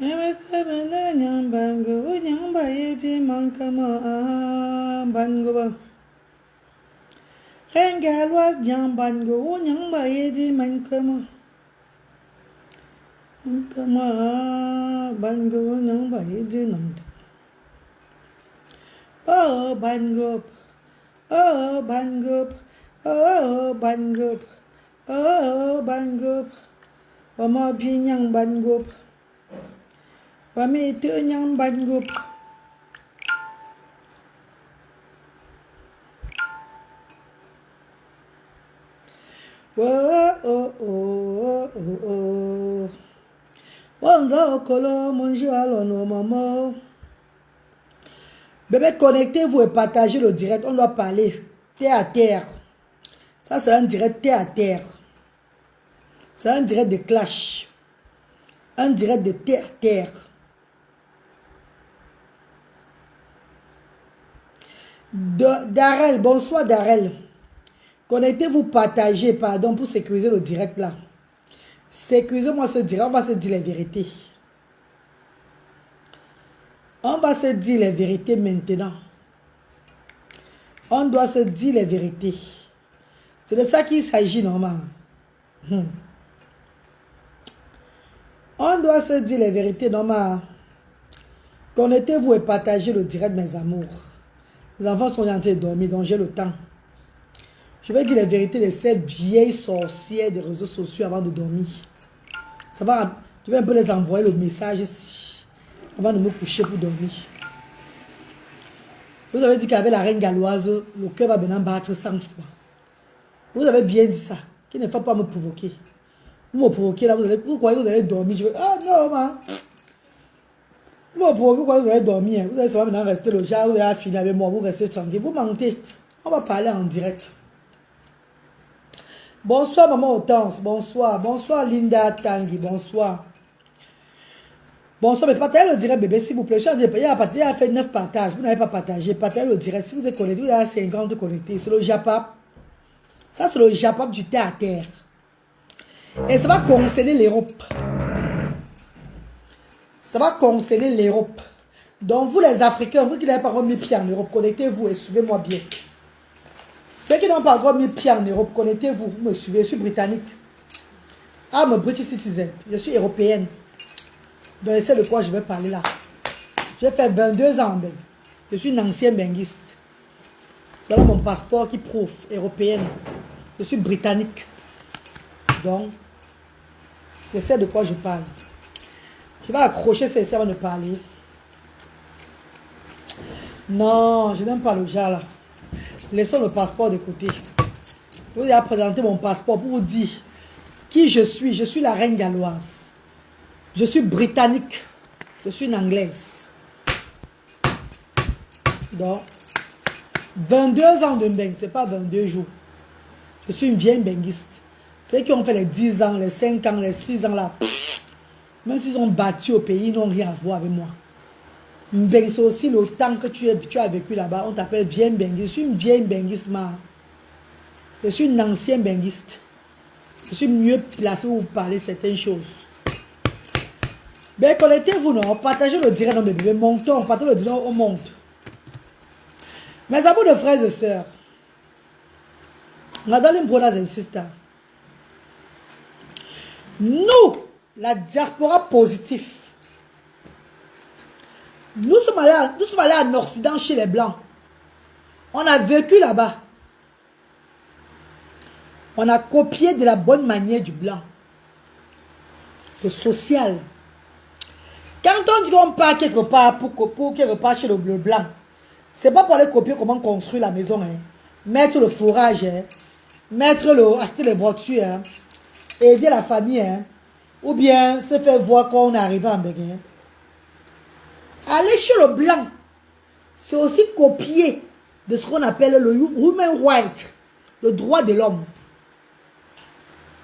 Oh, Bangop. Oh, Bangop. Oh, Bangop. Oh, Bangop. Wama binyang Bangop. Wami itu nyang Bangop. Oh, oh, oh, oh, oh. Bonjour, Colo, bonjour, allons, maman. Bébé, connectez-vous et partagez le direct. On doit parler terre à terre. Ça, c'est un direct terre à terre. C'est un direct de clash. Un direct de terre à terre. Darel, bonsoir Darel. Connectez-vous, partagez, pardon, pour sécuriser le direct là. Sécurisez-moi ce direct, on va se dire les vérités. On va se dire les vérités maintenant. On doit se dire les vérités. C'est de ça qu'il s'agit normalement. On doit se dire les vérités normalement. Connectez-vous et partagez le direct, mes amours. Les enfants sont en train de dormir, donc j'ai le temps. Je vais dire les vérités de ces vieilles sorcières des réseaux sociaux avant de dormir. Ça va, je vais un peu les envoyer le message ici, avant de me coucher pour dormir. Vous avez dit qu'avec la reine galloise, le cœur va maintenant battre 100 fois. Vous avez bien dit ça, qu'il ne faut pas me provoquer. Vous me provoquez là, vous croyez que vous allez dormir. Je vais, ah non, man. Vous me provoquez, vous allez dormir. Vous allez maintenant rester le genre, vous allez finir avec moi, vous restez tranquille. Vous mentez. On va parler en direct. Bonsoir maman Hortense, bonsoir. Bonsoir Linda Tanguy, bonsoir. Bonsoir, mais partagez le direct bébé s'il vous plaît. Il a fait 9 partages, vous n'avez pas partagé. Partagez le direct, si vous êtes connecté, vous avez 50 connectés. C'est le Japap. Ça c'est le Japap du terre à terre. Et ça va concerner l'Europe. Ça va concerner l'Europe. Donc vous les Africains, vous qui n'avez pas encore mis pied en Europe, connectez-vous et suivez-moi bien. Ceux qui n'ont pas encore mis pied en Europe, connectez-vous, vous me suivez, je suis britannique. I'm a British citizen, je suis européenne. Donc c'est de quoi je vais parler là. J'ai fait 22 ans, ben. Je suis une ancienne benguiste. Voilà mon passeport qui prouve, européenne. Je suis britannique. Donc, je sais de quoi je parle. Je vais accrocher ces avant de parler. Non, je n'aime pas le genre là. Laissons le passeport de côté. Je vous ai présenté mon passeport pour vous dire qui je suis. Je suis la reine galloise. Je suis britannique. Je suis une anglaise. Donc, 22 ans de beng, ce n'est pas 22 jours. Je suis une vieille benguiste. Ceux qui ont fait les 10 ans, les 5 ans, les 6 ans là, même s'ils ont battu au pays, ils n'ont rien à voir avec moi. C'est aussi le temps que tu as vécu là-bas. On t'appelle vieille benguiste. Je suis une vieille benguiste, ma. Je suis une ancienne benguiste. Je suis mieux placé pour vous parler certaines choses. Ben, connectez-vous, non? Partagez le direct, non, bébé. Montons, partagez le direct, on monte. Mes amours de frères et sœurs, Madame Brothers and Sisters, nous, la diaspora positive, nous sommes allés en Occident chez les Blancs. On a vécu là-bas. On a copié de la bonne manière du Blanc. Le social. Quand on dit qu'on part quelque part pour quelque part chez le Blanc, c'est pas pour aller copier comment construire la maison. Hein. Mettre le fourrage. Hein. Acheter les voitures. Hein. Aider la famille. Hein. Ou bien se faire voir quand on est arrivé en Béguin. Aller chez le Blanc, c'est aussi copier de ce qu'on appelle le human right, le droit de l'homme.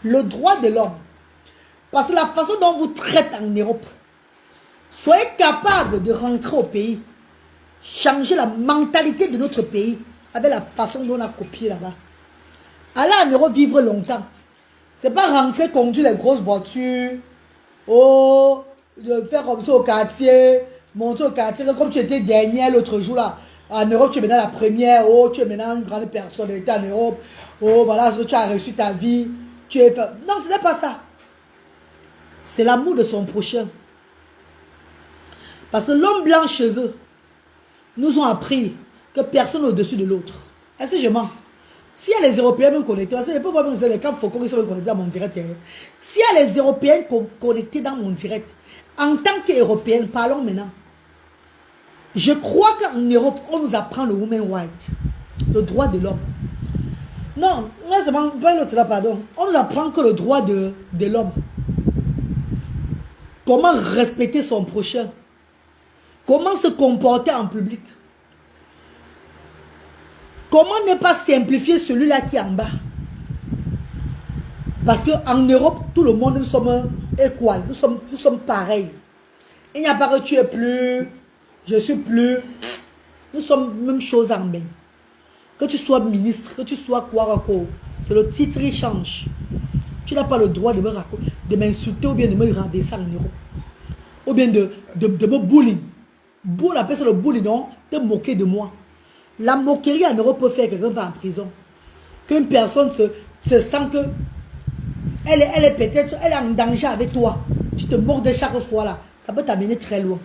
Le droit de l'homme. Parce que la façon dont vous traitez en Europe, soyez capable de rentrer au pays, changer la mentalité de notre pays avec la façon dont on a copié là-bas. Aller en Europe vivre longtemps. C'est pas rentrer, conduire les grosses voitures. Oh, de faire comme ça au quartier, monter au quartier, comme tu étais dernière l'autre jour là. En Europe, tu es maintenant la première. Oh, tu es maintenant une grande personnalité en Europe. Oh, voilà, tu as reçu ta vie. Tu es... Non, ce n'est pas ça. C'est l'amour de son prochain. Parce que l'homme blanc chez eux nous ont appris que personne n'est au-dessus de l'autre. Est-ce que je mens? S'il y a les Européens même connectés, parce que je peux voir même les camps Foucault qui sont connectés dans mon direct. S'il y a les Européens connectés dans mon direct, en tant qu'Européens, parlons maintenant. Je crois qu'en Europe, on nous apprend le woman right, le droit de l'homme. Non, c'est pas l'autre là, pardon. On nous apprend que le droit de l'homme. Comment respecter son prochain. Comment se comporter en public. Comment ne pas simplifier celui-là qui est en bas. Parce qu'en Europe, tout le monde, nous sommes égaux. Nous sommes pareils. Il n'y a pas que tu es plus... Je suis plus... Nous sommes même chose en même. Que tu sois ministre, que tu sois quoi, c'est le titre qui change. Tu n'as pas le droit de m'insulter ou bien de me rabaisser en Europe. Ou bien de me bullying. On appelle ça le bullying, non? De moquer de moi. La moquerie en Europe peut faire que quelqu'un va en prison. Qu'une personne se sent que elle est peut-être en danger avec toi. Tu te moques de chaque fois là. Ça peut t'amener très loin.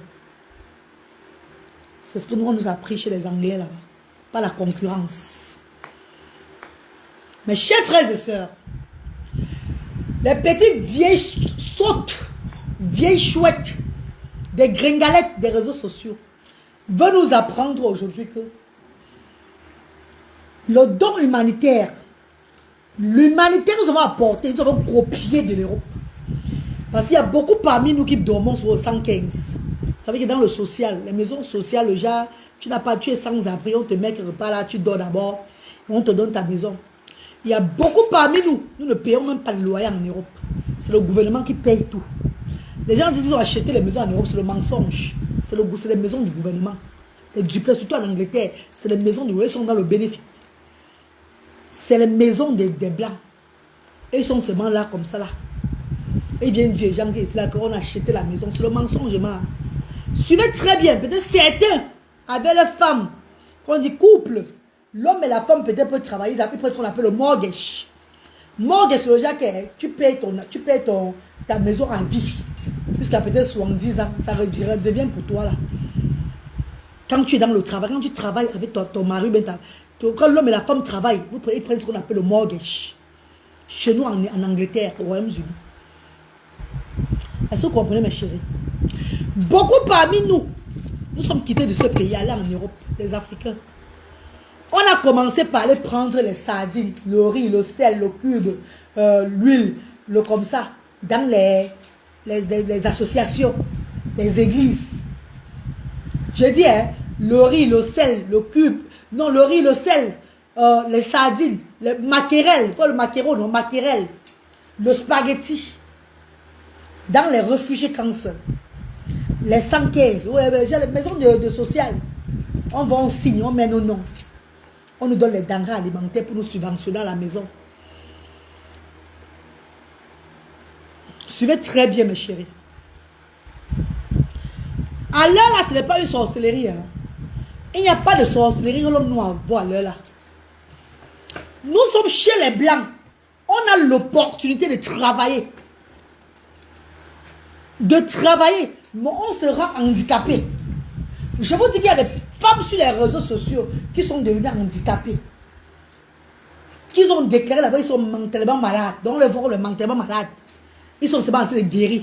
C'est ce que nous, on nous a appris chez les Anglais là-bas. Pas la concurrence. Mes chers frères et sœurs, les petites vieilles sautes, vieilles chouettes, des gringalettes des réseaux sociaux, veulent nous apprendre aujourd'hui que le don humanitaire, l'humanitaire que nous avons apporté, nous avons copié de l'Europe. Parce qu'il y a beaucoup parmi nous qui dormons sur le 115. Ça veut dire que dans le social, les maisons sociales, le genre, tu es sans abri, on te met quelque part là, tu dors d'abord, on te donne ta maison. Il y a beaucoup parmi nous, nous ne payons même pas le loyer en Europe. C'est le gouvernement qui paye tout. Les gens disent qu'ils ont acheté les maisons en Europe, c'est le mensonge. C'est les maisons du gouvernement. Les duplex, surtout en Angleterre, c'est les maisons du gouvernement, ils sont dans le bénéfice. C'est les maisons des Blancs. Et ils sont seulement là comme ça là. Et ils viennent dire, gens, c'est là qu'on a acheté la maison. C'est le mensonge, man. Suivez très bien. Peut-être certains avec les femmes, quand on dit couple, l'homme et la femme peut-être peuvent travailler, ils appellent ce qu'on appelle le mortgage. Mortgage, c'est le genre que tu payes ta maison à vie. Jusqu'à peut-être 70 ans, ça devient pour toi là. Quand tu es dans le travail, quand tu travailles avec ton mari, quand l'homme et la femme travaillent, ils prennent ce qu'on appelle le mortgage. Chez nous, en Angleterre, au Royaume-Uni. Est-ce que vous comprenez, mes chéris? Beaucoup parmi nous, nous sommes quittés de ce pays-là en Europe, les Africains. On a commencé par aller prendre les sardines, le riz, le sel, le cube, l'huile, le comme ça, dans les associations, les églises. Je dis, hein, le riz, le sel, le cube, non, le riz, le sel, les sardines, les maquerelles, pas le maquereau, non, maquerelle, le spaghetti, dans les réfugiés cancer, les 115, ouais, j'ai les maisons de social, on va, on signe, on met nos noms, on nous donne les denrées alimentaires pour nous subventionner à la maison. Suivez très bien, mes chéris. À l'heure là, ce n'est pas une sorcellerie. Hein. Il n'y a pas de sorcellerie que l'on nous envoie à l'heure là. Nous sommes chez les Blancs. On a l'opportunité de travailler. Mais on sera handicapé. Je vous dis qu'il y a des femmes sur les réseaux sociaux qui sont devenues handicapées. Qui ont déclaré là-bas, ils sont mentalement malades. Donc, le voir le mentalement malade. Ils sont seulement en train de guérir.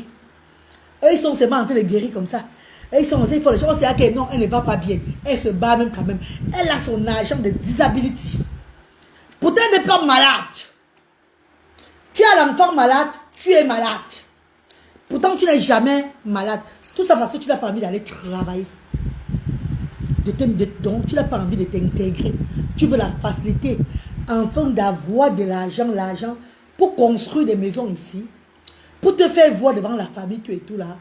Eux, ils sont seulement en train de guérir comme ça. Et ils sont il faut les gens, c'est que non, elle ne va pas bien. Elle se bat même quand même. Elle a son agent de disability. Pourtant, elle n'est pas malade. Tu as l'enfant malade, tu es malade. Pourtant, tu n'es jamais malade. Tout ça parce que tu n'as pas envie d'aller travailler. Donc, tu n'as pas envie de t'intégrer. Tu veux la facilité. Afin d'avoir de l'argent, pour construire des maisons ici. Pour te faire voir devant la famille, tout et tout là.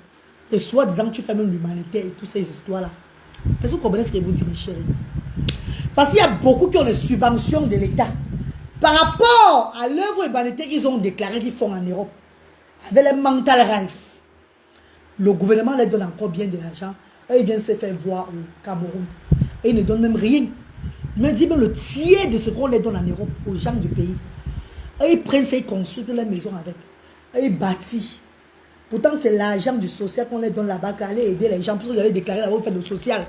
Et soi-disant, tu fais même l'humanité et toutes ces histoires-là. Est-ce que vous comprenez ce que vous dites, mes chéris? Parce qu'il y a beaucoup qui ont des subventions de l'État. Par rapport à l'œuvre humanitaire qu'ils ont déclaré qu'ils font en Europe. Avec les mental health. Le gouvernement leur donne encore bien de l'argent. Et ils viennent se faire voir au Cameroun. Et ils ne donnent même rien. Mais dis même le tiers de ce qu'on leur donne en Europe, aux gens du pays. Et ils prennent ça, ils construisent leur maison avec. Et ils bâtissent. Pourtant, c'est l'argent du social qu'on leur donne là-bas, qu'aller aider les gens. Parce que vous avez déclaré là-bas, vous faites le social.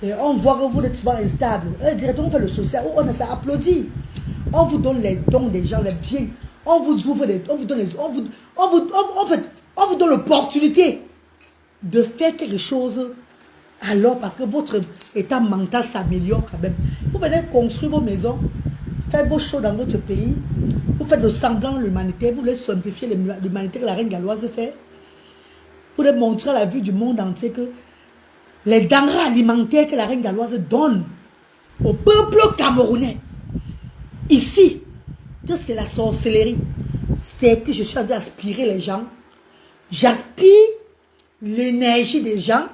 Et on voit que vous êtes souvent instable. Et directement, on fait le social. On s'est applaudi. On vous donne les dons des gens, les biens. On vous ouvre les, on vous donne les, on vous donne l'opportunité de faire quelque chose. Alors, parce que votre état mental s'améliore quand même. Vous venez construire vos maisons, faire vos choses dans votre pays. Vous faites de semblant de l'humanité. Vous voulez simplifier l'humanité que la reine galloise fait. Vous voulez montrer à la vue du monde entier que les denrées alimentaires que la reine galloise donne au peuple camerounais, ici, que c'est la sorcellerie. C'est que je suis en train d'aspirer les gens. J'aspire l'énergie des gens.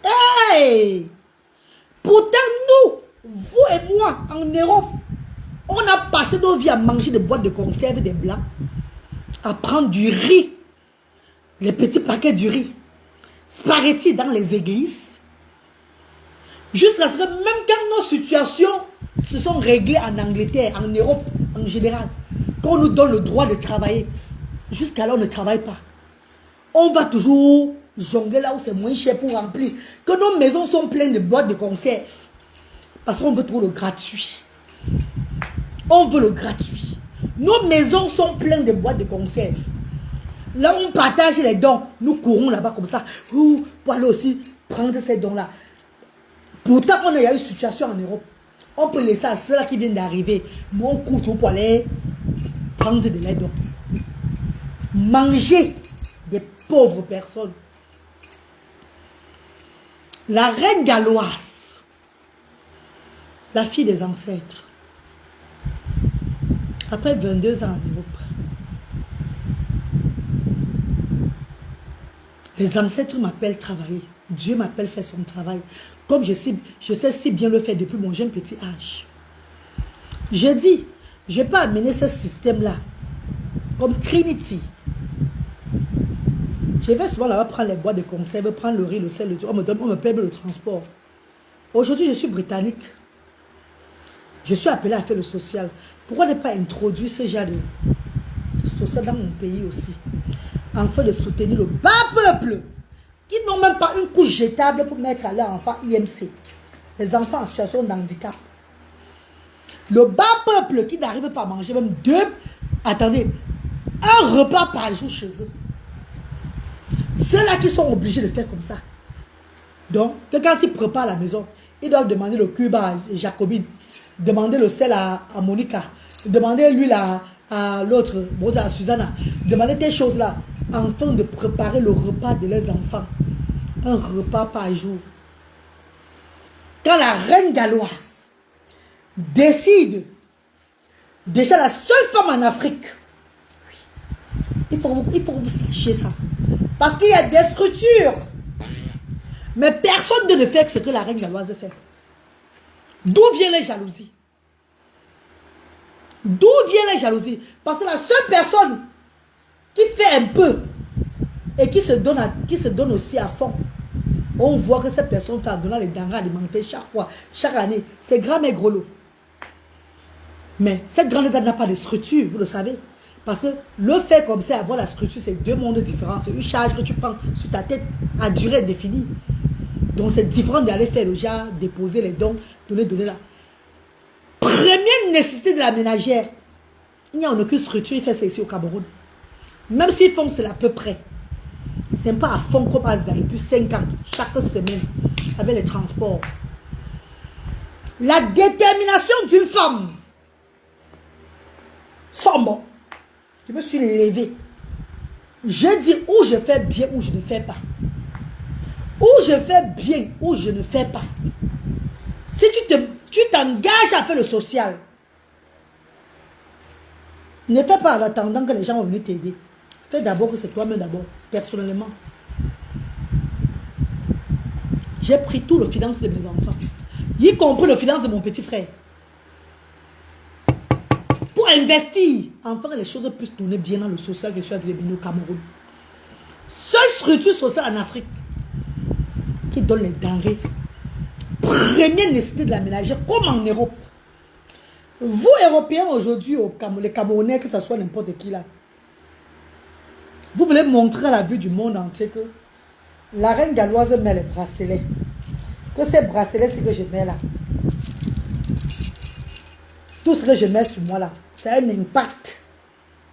Hey! Pourtant, nous, vous et moi, en Europe, on a passé nos vies à manger des boîtes de conserve des blancs, à prendre du riz, les petits paquets du riz, spaghetti dans les églises, jusqu'à ce que même quand nos situations se sont réglées en Angleterre, en Europe en général, qu'on nous donne le droit de travailler, jusqu'à là on ne travaille pas. On va toujours jongler là où c'est moins cher pour remplir. Que nos maisons sont pleines de boîtes de conserve. Parce qu'on veut trouver le gratuit. On veut le gratuit. Nos maisons sont pleines de boîtes de conserve. Là où on partage les dons, nous courons là-bas comme ça. Pour aller aussi prendre ces dons-là. Pourtant, il y a une situation en Europe. On peut laisser à ceux-là qui viennent d'arriver. Mon coût pour aller prendre de l'aide. Manger des pauvres personnes. La reine galloise, la fille des ancêtres, après 22 ans en Europe, les ancêtres m'appellent travailler. Dieu m'appelle faire son travail. Comme je sais si bien le faire depuis mon jeune petit âge. Je dis, je ne vais pas amener ce système-là comme Trinity. Je vais souvent là-bas prendre les boîtes de conserve, prendre le riz, le sel, le tout. On me paie le transport. Aujourd'hui, je suis britannique. Je suis appelé à faire le social. Pourquoi ne pas introduire ce genre de social dans mon pays aussi? Afin de soutenir le bas peuple qui n'ont même pas une couche jetable pour mettre à leurs enfants IMC. Les enfants en situation de handicap. Le bas peuple qui n'arrive pas à manger même un repas par jour chez eux. Ceux-là qui sont obligés de faire comme ça. Donc, quand ils préparent la maison, ils doivent demander le cube à Jacobine, demander le sel à Monica, demander l'huile à l'autre, à Susanna, demander des choses-là, afin de préparer le repas de leurs enfants. Un repas par jour. Quand la reine galloise décide, déjà la seule femme en Afrique, il faut que vous sachiez ça. Parce qu'il y a des structures. Mais personne ne fait ce que la reine galloise fait. D'où viennent les jalousies? D'où viennent les jalousies? Parce que la seule personne qui fait un peu et qui se donne aussi à fond, on voit que cette personne fait en donnant les denrées alimentaires chaque fois, chaque année. C'est grand mais gros lot. Mais cette grande dame n'a pas de structure, vous le savez. Parce que le fait comme ça, avoir la structure, c'est deux mondes différents. C'est une charge que tu prends sur ta tête à durée définie. Donc c'est différent d'aller faire le genre, déposer les dons, donner là. Première nécessité de la ménagère. Il n'y a aucune structure, il fait ça ici au Cameroun. Même s'ils font cela à peu près. C'est pas à fond qu'on passe dans depuis 5 ans, chaque semaine, avec les transports. La détermination d'une femme. Sans mot. Je me suis levé. Je dis où je fais bien, où je ne fais pas. Où je fais bien, où je ne fais pas. Si tu t'engages à faire le social, ne fais pas en attendant que les gens vont venir t'aider. Fais d'abord que c'est toi-même d'abord, personnellement. J'ai pris tout le finance de mes enfants, y compris le finance de mon petit frère. Pour investir, enfin que les choses puissent tourner bien dans le social que je suis arrivé au Cameroun. Seule structure sociale en Afrique qui donne les denrées. Première nécessité de la ménagère, comme en Europe. Vous, Européens, aujourd'hui, les Camerounais, que ce soit n'importe qui là, vous voulez montrer à la vue du monde entier que la reine galloise met les bracelets. Que ces bracelets, c'est que je mets là. Tout ce que je mets sur moi là, ça a un impact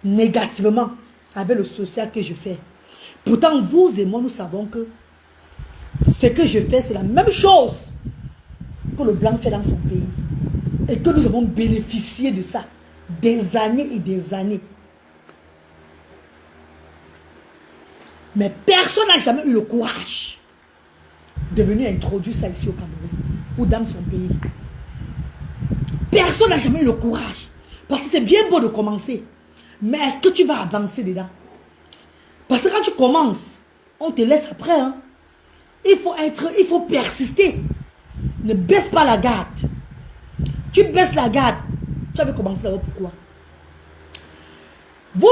négativement avec le social que je fais. Pourtant, vous et moi, nous savons que ce que je fais, c'est la même chose que le blanc fait dans son pays. Et que nous avons bénéficié de ça des années et des années. Mais personne n'a jamais eu le courage de venir introduire ça ici au Cameroun ou dans son pays. Personne n'a jamais eu le courage. Parce que c'est bien beau de commencer. Mais est-ce que tu vas avancer dedans? Parce que quand tu commences, on te laisse après. Hein? Il faut persister. Ne baisse pas la garde. Tu baisses la garde. Tu avais commencé là-bas, pourquoi? Vous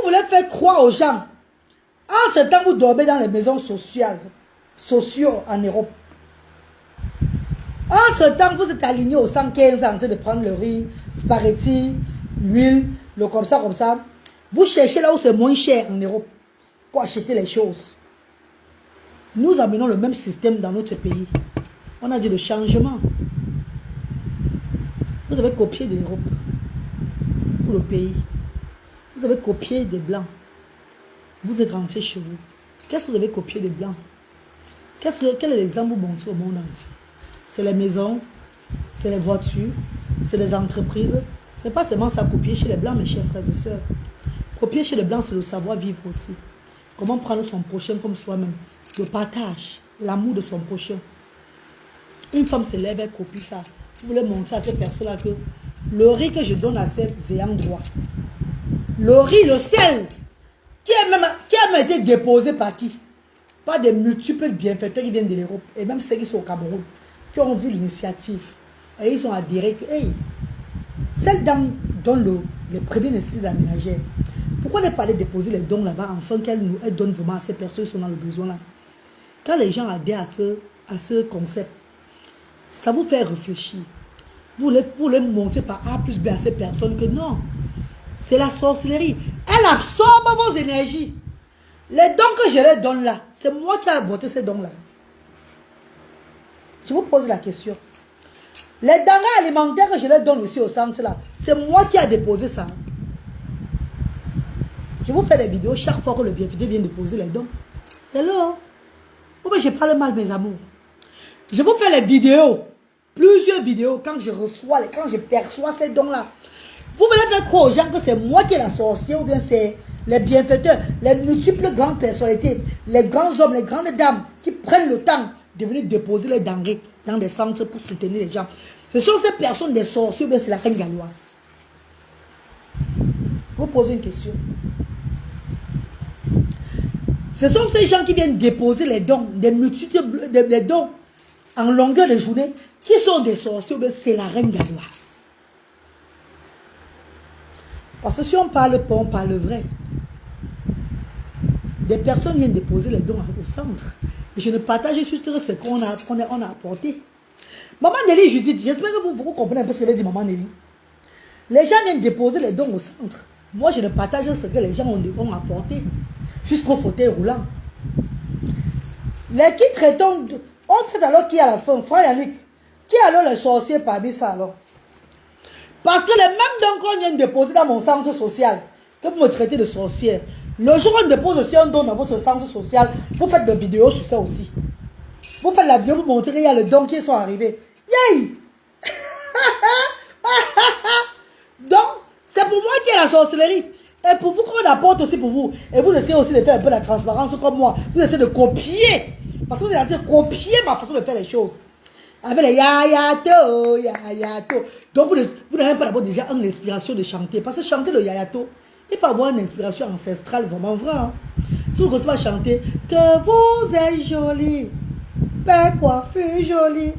voulez faire croire aux gens. Entre-temps, vous dormez dans les maisons sociaux en Europe. Entre-temps, vous êtes aligné au 115 en train de prendre le riz, spaghetti, l'huile, le comme ça. Vous cherchez là où c'est moins cher en Europe pour acheter les choses. Nous amenons le même système dans notre pays. On a dit le changement. Vous avez copié de l'Europe pour le pays. Vous avez copié des Blancs. Vous êtes rentré chez vous. Qu'est-ce que vous avez copié des Blancs? Quel est l'exemple que vous montrez au monde entier? C'est les maisons, c'est les voitures, c'est les entreprises. Ce n'est pas seulement ça copier chez les Blancs, mes chers frères et sœurs. Copier chez les Blancs, c'est le savoir-vivre aussi. Comment prendre son prochain comme soi-même. Le partage, l'amour de son prochain. Une femme se lève, elle copie ça. Vous voulez montrer à ces personnes-là que le riz que je donne à ces ayants droit, le riz, le sel, qui a même été déposé par qui? Par des multiples bienfaiteurs qui viennent de l'Europe, et même ceux qui sont au Cameroun, qui ont vu l'initiative. Et ils ont adhéré que, hey, celle dame donne les premiers nécessités de la ménagère. Pourquoi ne pas aller déposer les dons là-bas, afin qu'elle donne vraiment à ces personnes qui sont dans le besoin là? Quand les gens adhèrent à ce concept, ça vous fait réfléchir. Vous voulez montrer par A plus B à ces personnes que non, c'est la sorcellerie. Elle absorbe vos énergies. Les dons que je leur donne là, c'est moi qui ai voté ces dons là. Je vous pose la question. Les denrées alimentaires que je leur donne ici au centre là, c'est moi qui ai déposé ça. Je vous fais des vidéos chaque fois que le bienfaiteur vient déposer les dons. Hello? Oh, mais je parle mal, mes amours. Je vous fais les vidéos, plusieurs vidéos, quand je perçois ces dons-là. Vous voulez faire croire aux gens que c'est moi qui est la sorcière ou bien c'est les bienfaiteurs, les multiples grandes personnalités, les grands hommes, les grandes dames qui prennent le temps de venir déposer les denrées dans des centres pour soutenir les gens. Ce sont ces personnes des sorciers ou bien c'est la reine galloise. Je vous pose une question. Ce sont ces gens qui viennent déposer les dons, des multiples des dons en longueur de journée, qui sont des sorciers, c'est la reine galloise. Parce que si on parle pas, on parle vrai. Des personnes viennent déposer les dons au centre. Et je ne partage juste ce qu'on a apporté. Maman Nelly Judith, j'espère que vous comprenez un peu ce que veut dire Maman Nelly. Les gens viennent déposer les dons au centre. Moi, je ne partage ce que les gens ont apporté. Jusqu'au fauteuil roulant. Les qui traitons, on traite alors qui à la fin, frère Yannick, qui est alors les sorciers parmi ça alors? Parce que les mêmes dons qu'on vient de déposer dans mon centre social, que vous me traitez de sorcière, le jour où on dépose aussi un don dans votre centre social, vous faites des vidéos sur ça aussi. Vous faites la vidéo pour montrer qu'il y a les dons qui sont arrivés. Yay! Donc, c'est pour moi qui est la sorcellerie. Et pour vous, qu'on apporte aussi pour vous. Et vous essayez aussi de faire un peu la transparence comme moi. Vous essayez de copier. Parce que vous essayez de copier ma façon de faire les choses. Avec les yayato, yayato. Donc vous n'avez pas d'abord déjà une inspiration de chanter. Parce que chanter le yayato, il faut avoir une inspiration ancestrale vraiment vraie. Hein. Si vous ne commencez pas à chanter, que vous êtes jolie, belle coiffure jolie.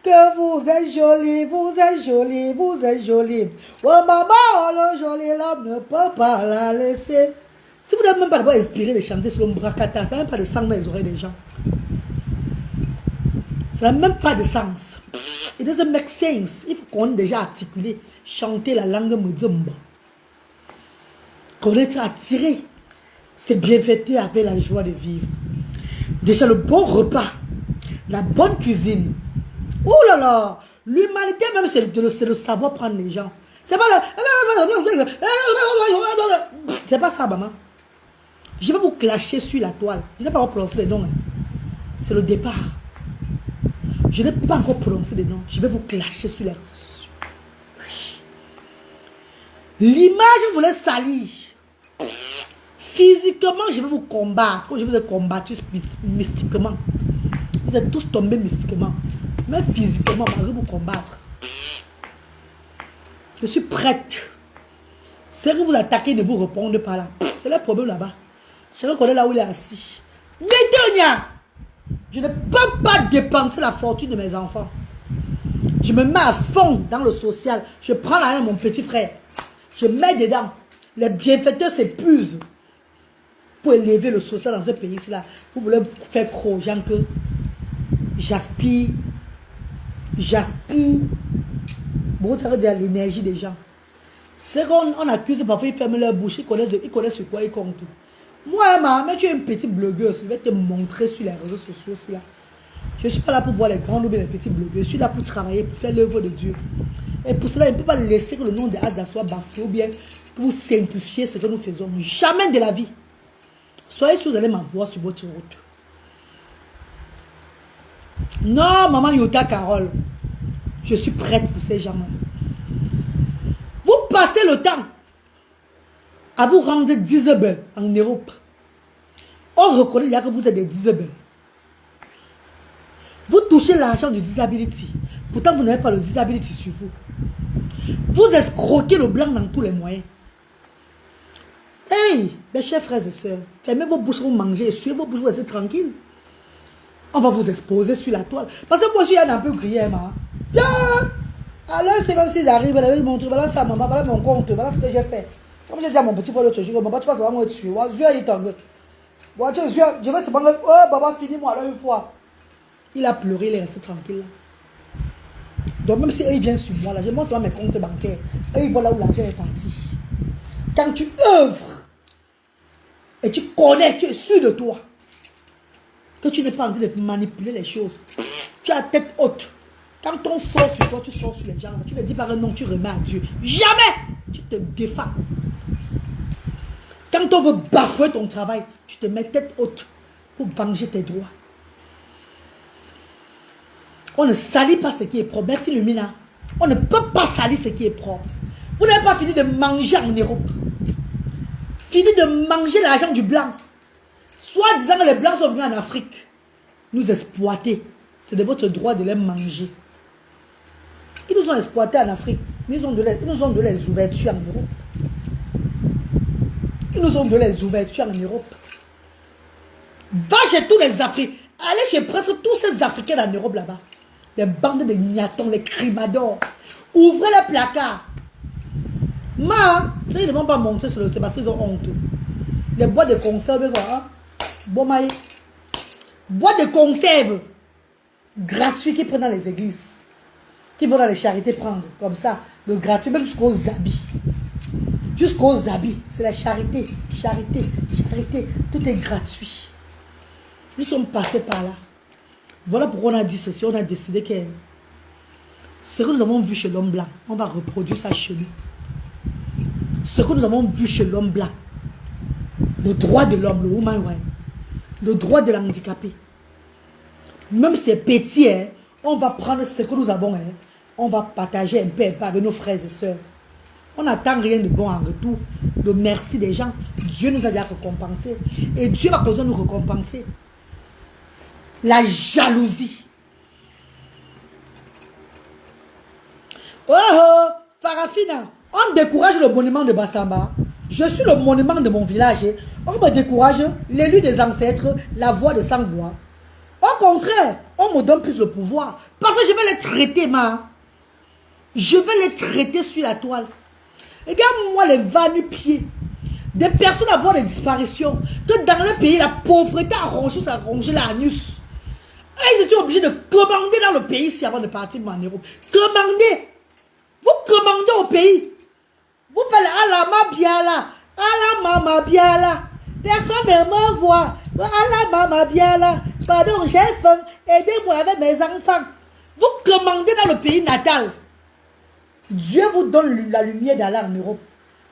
Que vous êtes jolie, vous êtes jolie, vous êtes jolie. Oh maman, oh le joli l'homme ne peut pas la laisser. Si vous n'avez même pas d'abord inspiré de chanter sur le bracata, ça n'a même pas de sens dans les oreilles des gens. Ça n'a même pas de sens. It doesn't make sense. Il faut qu'on ait déjà articulé, chanter la langue mozumba. Qu'on ait attiré ces bienfaiteurs avec la joie de vivre. Déjà le bon repas, la bonne cuisine. Oh là là, l'humanité même c'est le savoir prendre les gens. C'est pas le... C'est pas ça, maman. Je vais vous clasher sur la toile. Je n'ai pas encore prononcé les noms. Hein. C'est le départ. Je n'ai pas encore prononcé les noms. Je vais vous clasher sur les réseaux sociaux. L'image vous laisse salir. Physiquement, je vais vous combattre. Comme je vous ai combattu mystiquement. Vous êtes tous tombés mystiquement. Mais physiquement, je vais vous combattre. Je suis prête. Si vous vous attaquez, ne vous répondez pas là. C'est le problème là-bas. Chacun connaît là où il est assis. Médonia, je ne peux pas dépenser la fortune de mes enfants. Je me mets à fond dans le social. Je prends la main de mon petit frère. Je mets dedans. Les bienfaiteurs s'épuisent pour élever le social dans ce pays-là. Vous voulez faire croire aux gens que j'aspire. Bon, ça veut dire l'énergie des gens. C'est qu'on accuse parfois, ils ferment leur bouche, ils connaissent sur quoi ils comptent. Moi, mais tu es une petite blogueuse, je vais te montrer sur les réseaux sociaux. Là. Je ne suis pas là pour voir les grands ou les petits blogueurs, je suis là pour travailler, pour faire l'œuvre de Dieu. Et pour cela, il ne peut pas laisser que le nom de Ada soit bafoué ou bien pour simplifier ce que nous faisons. Jamais de la vie. Soyez sûr, vous allez m'avoir sur votre route. Non, maman Yota Carole, je suis prête pour ces gens-là. Vous passez le temps à vous rendre disable en Europe. On reconnaît là que vous êtes des disable. Vous touchez l'argent du disability. Pourtant, vous n'avez pas le disability sur vous. Vous escroquez le blanc dans tous les moyens. Hey, mes chers frères et sœurs, fermez vos bouches, vous mangez, suivez vos bouches, vous restez tranquille. On va vous exposer sur la toile. Parce que moi, je suis un peu grillé, ma. Alors, c'est comme s'ils arrivent, ils montrent, voilà ça, maman, voilà mon compte, voilà ce que j'ai fait. Comme j'ai dit à mon petit frère l'autre jour, maman, tu vas savoir moi dessus. Je vais se prendre, oh, papa, finis-moi là une fois. Il a pleuré, il est resté tranquille là. Donc, même si eux, ils viennent sur moi, là, je montre mes comptes bancaires. Eux, ils voient là où l'argent est parti. Quand tu œuvres, et tu connais, tu es sûr de toi, que tu n'es pas en train de manipuler les choses, tu as la tête haute. Quand on sort sur toi, tu sors sur les gens, tu ne dis pas un nom, tu remets à Dieu. Jamais tu te défends. Quand on veut bafouer ton travail, tu te mets tête haute pour venger tes droits. On ne salit pas ce qui est propre. Merci Lumina. On ne peut pas salir ce qui est propre. Vous n'avez pas fini de manger en Europe. Fini de manger l'argent du blanc. Soit disant que les blancs sont venus en Afrique nous exploiter. C'est de votre droit de les manger. Ils nous ont exploités en Afrique. Ils nous ont donné les ouvertures en Europe. Ils nous ont donné les ouvertures en Europe. Va chez tous les Africains. Allez chez presque tous ces Africains en Europe là-bas. Les bandes de niatons, les crimadors. Ouvrez les placards. Ils ne vont pas monter sur le... C'est parce qu'ils ont honte. Les boîtes de conserve, hein? Bon maï. Boîtes de conserve gratuits qui prennent dans les églises. Qui vont dans les charités prendre. Comme ça. Le gratuit, même jusqu'aux habits. Jusqu'aux habits. C'est la charité. Charité. Charité. Tout est gratuit. Nous sommes passés par là. Voilà pourquoi on a dit ceci. On a décidé que ce que nous avons vu chez l'homme blanc, on va reproduire ça chez nous. Ce que nous avons vu chez l'homme blanc, le droit de l'homme, le woman right, le droit de l'handicapé, même si c'est petit, hein, on va prendre ce que nous avons, hein, on va partager un peu avec nos frères et sœurs. On n'attend rien de bon en retour. Le merci des gens. Dieu nous a déjà récompensé. Et Dieu va continuer de nous récompenser. La jalousie. Oh oh, Farafina, on décourage le monument de Bassamba. Je suis le monument de mon village. On me décourage, l'élu des ancêtres, la voix de sans voix. Au contraire, on me donne plus le pouvoir. Parce que je vais les traiter, Je vais les traiter sur la toile. Regarde-moi les va-nu-pieds. Des personnes à voir des disparitions. Que dans le pays, la pauvreté a rongé l'anus. Et ils étaient obligés de commander dans le pays ici avant de partir en Europe. Commander. Vous commandez au pays. Vous faites Alama Biala. Alama Biala. Personne ne me voit. Alama Biala. Pardon, j'ai faim. Aidez-moi avec mes enfants. Vous commandez dans le pays natal. Dieu vous donne la lumière d'aller en Europe.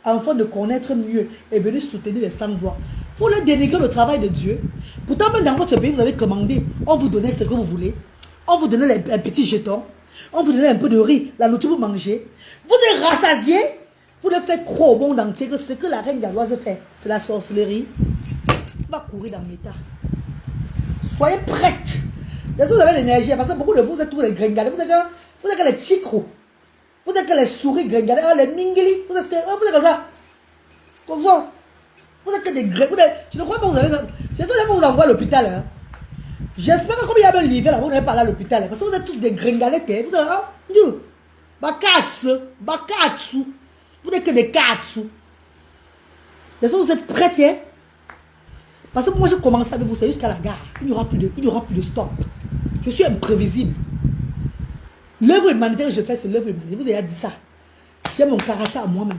Afin de connaître mieux et venir soutenir les sans-voix. Vous voulez dénigrer le travail de Dieu. Pourtant, même dans votre pays, vous avez commandé. On vous donnait ce que vous voulez. On vous donnait un petit jeton. On vous donnait un peu de riz. La nourriture, vous mangez. Vous êtes rassasié. Vous le faites croire au monde entier que ce que la reine galloise fait, c'est la sorcellerie. On va courir dans l'état. Soyez prêtes. Est-ce que vous avez l'énergie? Parce que beaucoup de vous êtes tous les gringalés. Vous êtes que les chicros. Vous êtes que les souris gringalés. Les mingili. Vous êtes comme ça. Comme ça. Vous êtes que des gringalés. Je ne crois pas que vous avez... J'espère que vous envoie à l'hôpital. Hein. J'espère que comme il y a un livre là, vous n'allez pas aller à l'hôpital. Parce que vous êtes tous des gringalés. Vous êtes... Bakatsu. Vous n'êtes que des katsu. Est-ce que vous êtes prêts? Hein? Parce que moi, je commence avec vous, c'est jusqu'à la gare. Il n'y aura plus de stop. Je suis imprévisible. L'œuvre humanitaire que je fais, c'est l'œuvre humanitaire. Vous avez dit ça. J'ai mon caractère à moi-même.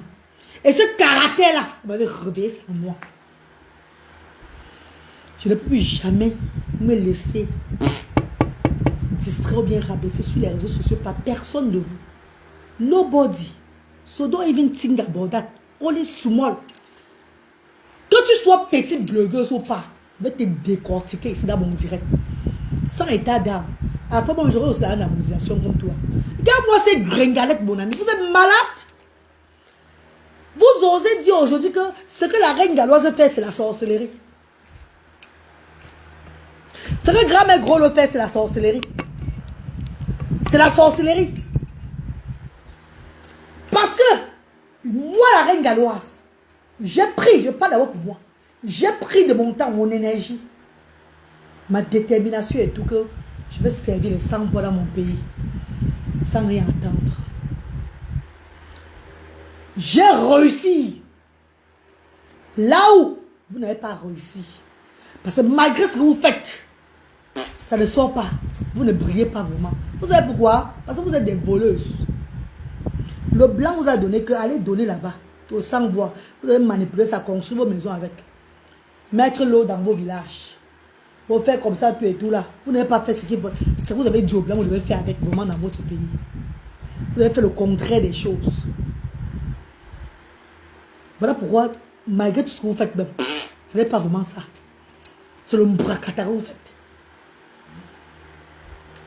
Et ce caractère-là, vous m'avez réveillé ça en moi. Je ne peux plus jamais me laisser distraire ou bien rabaisser sur les réseaux sociaux par personne de vous. Nobody. So don't even think about that. Only small. Que tu sois petite blogueuse ou pas, je vais te décortiquer ici dans mon direct. Sans état d'âme. Après, moi, j'aurai aussi la harmonisation comme toi. Regarde-moi ces gringalettes, mon ami. Vous êtes malade. Vous osez dire aujourd'hui que ce que la reine galloise fait, c'est la sorcellerie. Ce que grand-mère gros le fait, c'est la sorcellerie. C'est la sorcellerie. Parce que, moi, la reine galloise, j'ai pris, je parle d'abord pour moi, j'ai pris de mon temps, mon énergie, ma détermination et tout, que je vais servir les sans-voix dans mon pays, sans rien attendre. J'ai réussi. Là où vous n'avez pas réussi. Parce que malgré ce que vous faites, ça ne sort pas. Vous ne brillez pas vraiment. Vous savez pourquoi? Parce que vous êtes des voleuses. Le blanc vous a donné que allez donner là-bas, au sans-voix. Vous avez manipulé ça, construire vos maisons avec. Mettre l'eau dans vos villages. Vous faire comme ça, tout et tout là. Vous n'avez pas fait ce que vous avez dit au blanc, vous devez faire avec vraiment dans votre pays. Vous avez fait le contraire des choses. Voilà pourquoi, malgré tout ce que vous faites, ce n'est pas vraiment ça. C'est le bracatara que vous faites.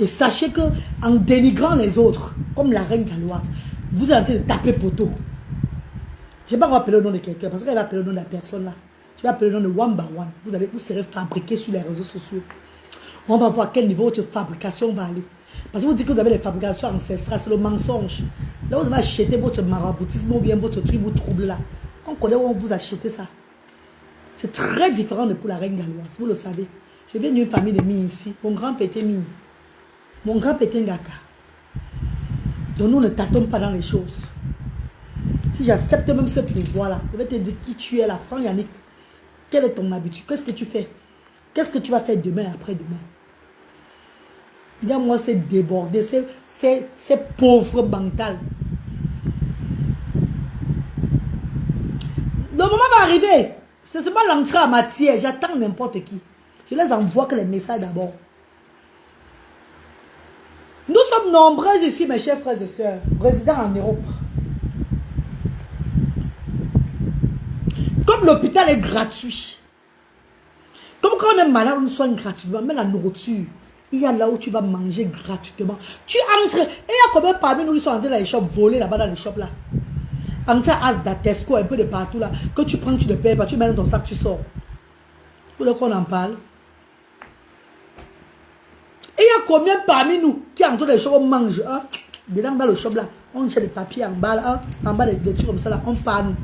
Et sachez que en dénigrant les autres, comme la reine galloise, vous êtes en train de taper poteau. Je ne vais pas rappeler le nom de quelqu'un, parce qu'elle va appeler le nom de la personne là. Je vais appeler le nom de one by one. Vous serez fabriqué sur les réseaux sociaux. On va voir à quel niveau votre fabrication va aller. Parce que vous dites que vous avez les fabrications ancestrales, c'est le mensonge. Là, vous avez acheté votre maraboutisme ou bien votre truc vous trouble là. On connaît où on vous achète ça. C'est très différent de pour la reine galloise, vous le savez. Je viens d'une famille de Mini ici. Mon grand-père était Mini. Mon grand-père était Ngaka. Donc nous ne tâtons pas dans les choses. Si j'accepte même ce pouvoir-là, je vais te dire qui tu es là, Franck Yannick. Quelle est ton habitude? Qu'est-ce que tu fais? Qu'est-ce que tu vas faire demain, après-demain? Regarde-moi, c'est débordé, c'est pauvre mental. Le moment va arriver. C'est seulement l'entrée en matière. J'attends n'importe qui. Je les envoie que les messages d'abord. Nous sommes nombreux ici, mes chers frères et sœurs, résidant en Europe. Comme l'hôpital est gratuit, comme quand on est malade, on soigne gratuitement, mais la nourriture, il y a là où tu vas manger gratuitement. Tu entres, et il y a combien parmi nous qui sont entrés dans les shops, volés là-bas dans les shops là. Entrés à Asda, Tesco, un peu de partout là, que tu prends, tu ne payes pas, tu mets dans ton sac, tu sors. Pour le qu'on en parle. Et il y a combien parmi nous qui entrent dans les shops, on mange, hein? Dedans dans le shop là, on cherche des papiers en bas là, en bas des trucs comme ça là, on parle.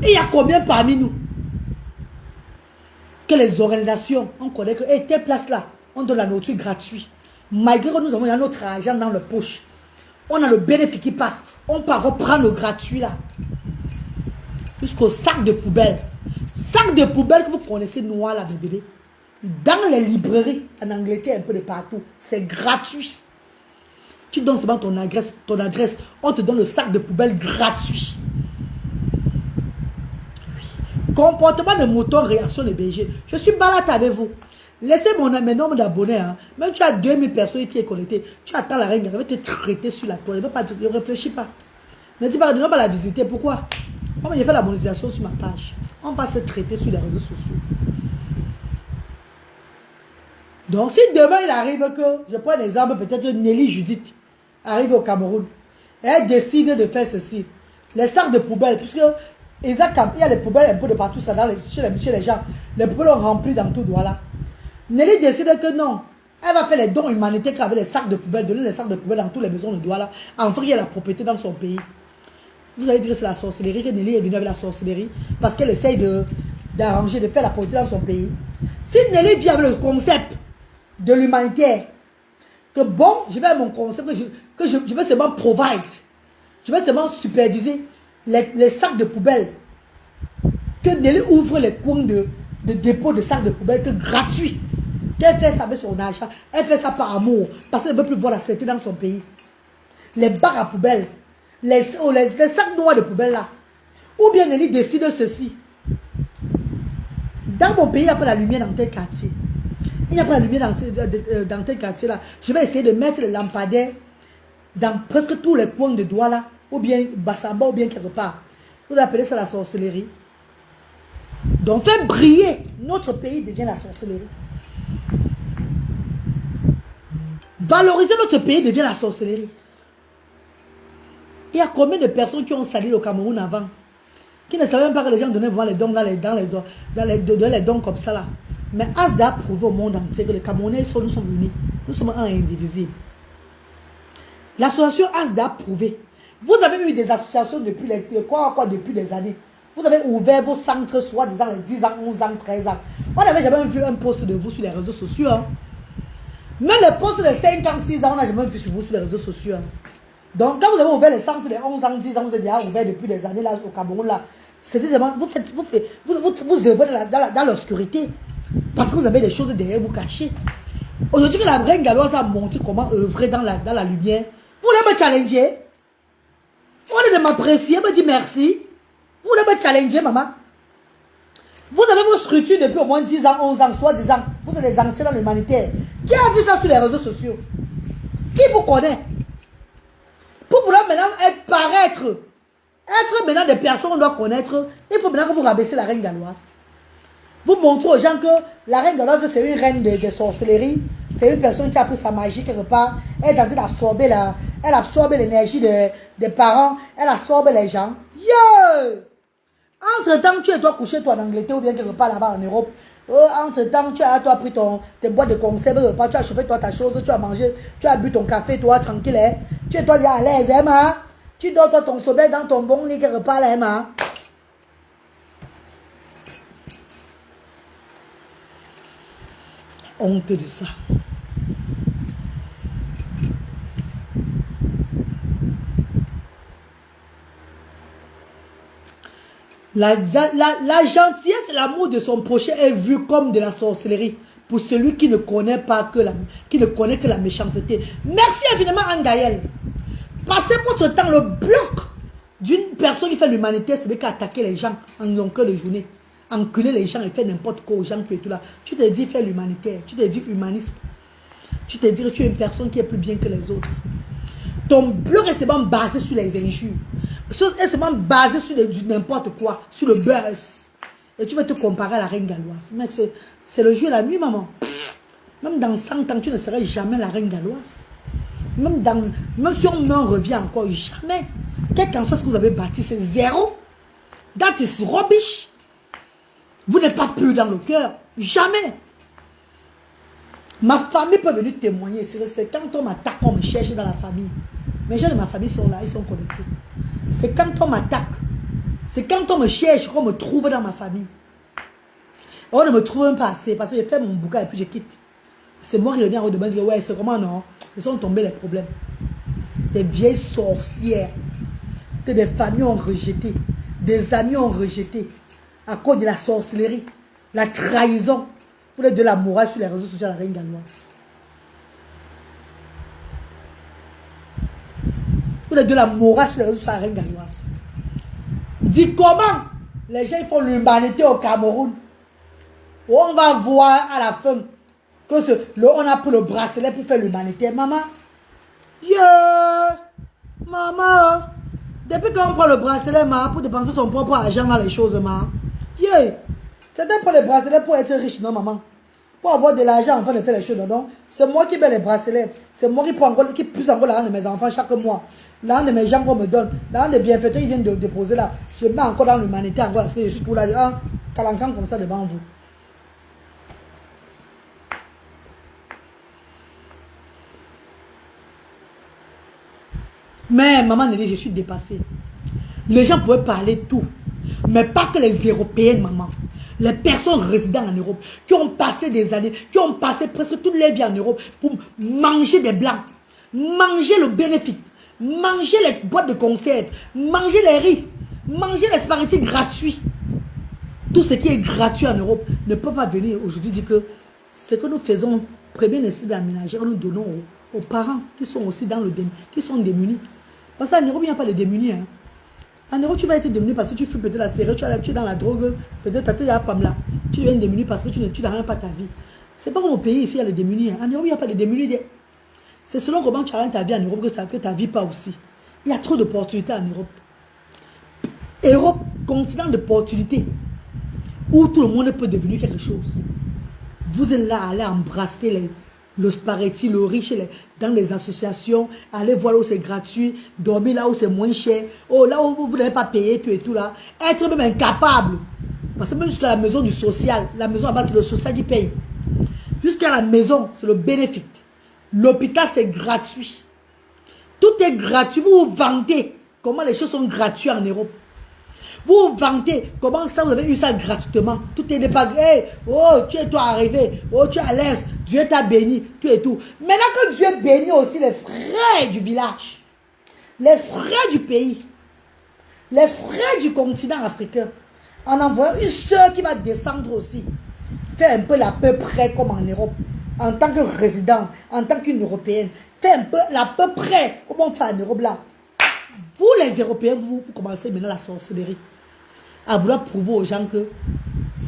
Et il y a combien parmi nous que les organisations, on connaît que, hey, telle place là, on donne la nourriture gratuite. Malgré que nous avons notre argent dans le poche, on a le bénéfice qui passe, on part reprendre le gratuit là. jusqu'au sac de poubelle. Sac de poubelle que vous connaissez noir là, bébé. Dans les librairies, en Angleterre, un peu de partout. C'est gratuit. Tu donnes seulement ton adresse. On te donne le sac de poubelle gratuit. Oui. Comportement de mouton, réaction de berger. Je suis malade avec vous. Laissez mes nombres d'abonnés. Hein. Même tu as 2000 personnes qui sont connectées. Tu attends la reine, elle va te traiter sur la toile. Ne réfléchis pas. Ne dis pas, ne pas la visiter. Pourquoi? Moi, j'ai fait la monétisation sur ma page. On va se traiter sur les réseaux sociaux. Donc, si demain il arrive que, je prends un exemple, peut-être Nelly Judith arrive au Cameroun, et elle décide de faire ceci, les sacs de poubelle, puisque il y a les poubelles un peu de partout, ça, chez les gens, les poubelles ont rempli dans tout Douala. Nelly décide que non, elle va faire les dons humanitaires avec les sacs de poubelle, donner les sacs de poubelle dans toutes les maisons de Douala, enfin qu'il y a la propriété dans son pays. Vous allez dire que c'est la sorcellerie, que Nelly est venue avec la sorcellerie, parce qu'elle essaye d'arranger, de faire la propriété dans son pays. Si Nelly vient avec le concept de l'humanitaire, que bon, je vais à mon concept, que je vais seulement provide, je vais seulement superviser les sacs de poubelle, que Nelly ouvre les coins de dépôt de sacs de poubelle, que gratuit, qu'elle fait ça avec son argent, elle fait ça par amour, parce qu'elle ne veut plus voir la sécurité dans son pays. Les bacs à poubelle, les sacs noirs de poubelle là, ou bien Nelly décide ceci. Dans mon pays, il n'y a pas la lumière dans tel quartier. Il n'y a pas la lumière dans tel quartier là. Je vais essayer de mettre les lampadaires dans presque tous les coins de Douala, ou bien Bassamba, ou bien quelque part. Vous appelez ça la sorcellerie. Donc, faire briller notre pays devient la sorcellerie. Valoriser notre pays devient la sorcellerie. Il y a combien de personnes qui ont sali le Cameroun avant, qui ne savaient même pas que les gens donnaient vraiment les dons dans les dons comme ça là. Mais Asda a prouvé au monde entier que les Camerounais, nous sommes unis. Nous sommes un et indivisible. L'association Asda a prouvé. Vous avez eu des associations depuis depuis des années. Vous avez ouvert vos centres, soi-disant les 10 ans, 11 ans, 13 ans. On n'avait jamais vu un post de vous sur les réseaux sociaux. Hein. Même les posts de 5 ans, 6 ans, on n'a jamais vu sur vous sur les réseaux sociaux. Hein. Donc, quand vous avez ouvert les centres de 11 ans, 10 ans, vous avez déjà ouvert depuis des années là au Cameroun. Là. C'était vraiment, vous œuvrez dans l'obscurité. Parce que vous avez des choses derrière vous cachées. Aujourd'hui que la reine galloise a montré comment œuvrer dans la lumière, vous voulez me challenger? Vous voulez m'apprécier, me dire merci? Vous voulez me challenger, maman? Vous avez vos structures depuis au moins 10 ans, 11 ans, soi-disant. Vous êtes des anciens dans l'humanitaire. Qui a vu ça sur les réseaux sociaux? Qui vous connaît? Pour vouloir maintenant être maintenant des personnes qu'on doit connaître, il faut maintenant que vous rabaissez la reine galloise. Vous montrez aux gens que la reine galloise, c'est une reine de sorcellerie. C'est une personne qui a pris sa magie quelque part. Elle est en train d'absorber elle absorbe l'énergie des parents. Elle absorbe les gens. Yo! Entre-temps, tu es toi couché toi en Angleterre ou bien quelque part là-bas en Europe. Entre-temps, tu as pris tes boîtes de conserve, tu as chauffé toi ta chose, tu as mangé, tu as bu ton café, toi tranquille. Hein? Tu es toi là à l'aise, hein, tu dors toi ton sommeil dans ton bon lit quelque part là, hein? Honte de ça. La gentillesse et l'amour de son prochain est vu comme de la sorcellerie pour celui qui ne connaît pas que la méchanceté. Merci infiniment Angaël. Passez votre temps, le bloc d'une personne qui fait l'humanité, c'est qu'attaquer les gens en longueur de journée. Enculer les gens et faire n'importe quoi aux gens, puis tout là. Tu te dis faire l'humanitaire, tu te dis humanisme. Tu te dis que tu es une personne qui est plus bien que les autres. Ton blog est seulement basé sur les injures. Est seulement basé sur n'importe quoi, sur le buzz. Et tu vas te comparer à la reine galloise. Mec, c'est le jour et la nuit, maman. Même dans 100 ans, tu ne serais jamais la reine galloise. Même si on en revient encore, jamais. Quel qu'en soit ce que vous avez bâti, c'est zéro. That is rubbish. Vous n'êtes pas pur dans le cœur. Jamais. Ma famille peut venir témoigner. C'est quand on m'attaque, on me cherche dans la famille. Mes gens de ma famille sont là, ils sont connectés. C'est quand on m'attaque. C'est quand on me cherche qu'on me trouve dans ma famille. On ne me trouve même pas assez parce que j'ai fait mon bouquin et puis je quitte. C'est moi qui reviens à redemander, ouais, c'est comment non? Ils sont tombés les problèmes. Des vieilles sorcières que des familles ont rejetées. des amis ont rejeté à cause de la sorcellerie, la trahison. Vous êtes de la morale sur les réseaux sociaux, la reine galloise. Vous êtes de la morale sur les réseaux sociaux, la reine galloise. Dis comment les gens font l'humanité au Cameroun. On va voir à la fin que on a pris le bracelet pour faire l'humanité. Maman, maman, depuis qu'on prend le bracelet, pour dépenser son propre argent dans les choses, c'était pour le bracelet pour être riche, non, maman? Pour avoir de l'argent afin de faire les choses, non? C'est moi qui mets les bracelets. C'est moi qui prends encore, qui pousse encore l'argent de mes enfants chaque mois. L'argent de mes gens qu'on me donne. L'argent des bienfaiteurs, ils viennent de déposer là. Je mets encore dans l'humanité encore parce que je suis pour là. Calancan comme ça devant vous. Mais maman Nelly, je suis dépassée. Les gens pouvaient parler tout. Mais pas que les Européennes, maman. Les personnes résidant en Europe, qui ont passé des années, qui ont passé presque toute leur vie en Europe pour manger des blancs, manger le bénéfice, manger les boîtes de conserve, manger les riz, manger les spaghettis gratuits. Tout ce qui est gratuit en Europe ne peut pas venir aujourd'hui dire que ce que nous faisons, premier nécessité d'aménager, nous donnons aux parents qui sont aussi dans le qui sont démunis. Parce qu'en Europe, il n'y a pas de démunis. Hein. En Europe, tu vas être démuni parce que tu fais peut-être la série, tu es dans la drogue, peut-être tu as là. Tu deviens démuni parce que tu n'arrêtes pas ta vie. C'est pas comme au pays ici, il y a les démunis. Hein. En Europe, il n'y a pas de démunis. C'est selon comment tu arrêtes ta vie en Europe que ta vie pas aussi. Il y a trop d'opportunités en Europe. Europe, continent d'opportunités où tout le monde peut devenir quelque chose. Vous êtes là à aller embrasser le spaghetti, le riche dans les associations, aller voir là où c'est gratuit, dormir là où c'est moins cher, là où vous n'avez pas payé, tout et tout là. Être même incapable. Parce que même jusqu'à la maison du social, la maison à base c'est le social qui paye. Jusqu'à la maison, c'est le bénéfice. L'hôpital, c'est gratuit. Tout est gratuit. Vous vous vantez comment les choses sont gratuites en Europe. Vous vous vantez comment ça, vous avez eu ça gratuitement. Tout n'est pas... Hey, oh, tu es toi arrivé. Oh, tu es à l'aise. Dieu t'a béni. Tout et tout. Maintenant que Dieu bénit aussi les frères du village, les frères du pays, les frères du continent africain, en envoyant une soeur qui va descendre aussi, faire un peu l'à peu près comme en Europe, en tant que résident, en tant qu'une Européenne, faire un peu l'à peu près comme on fait en Europe là. Vous les Européens, vous commencez maintenant la sorcellerie. À vouloir prouver aux gens que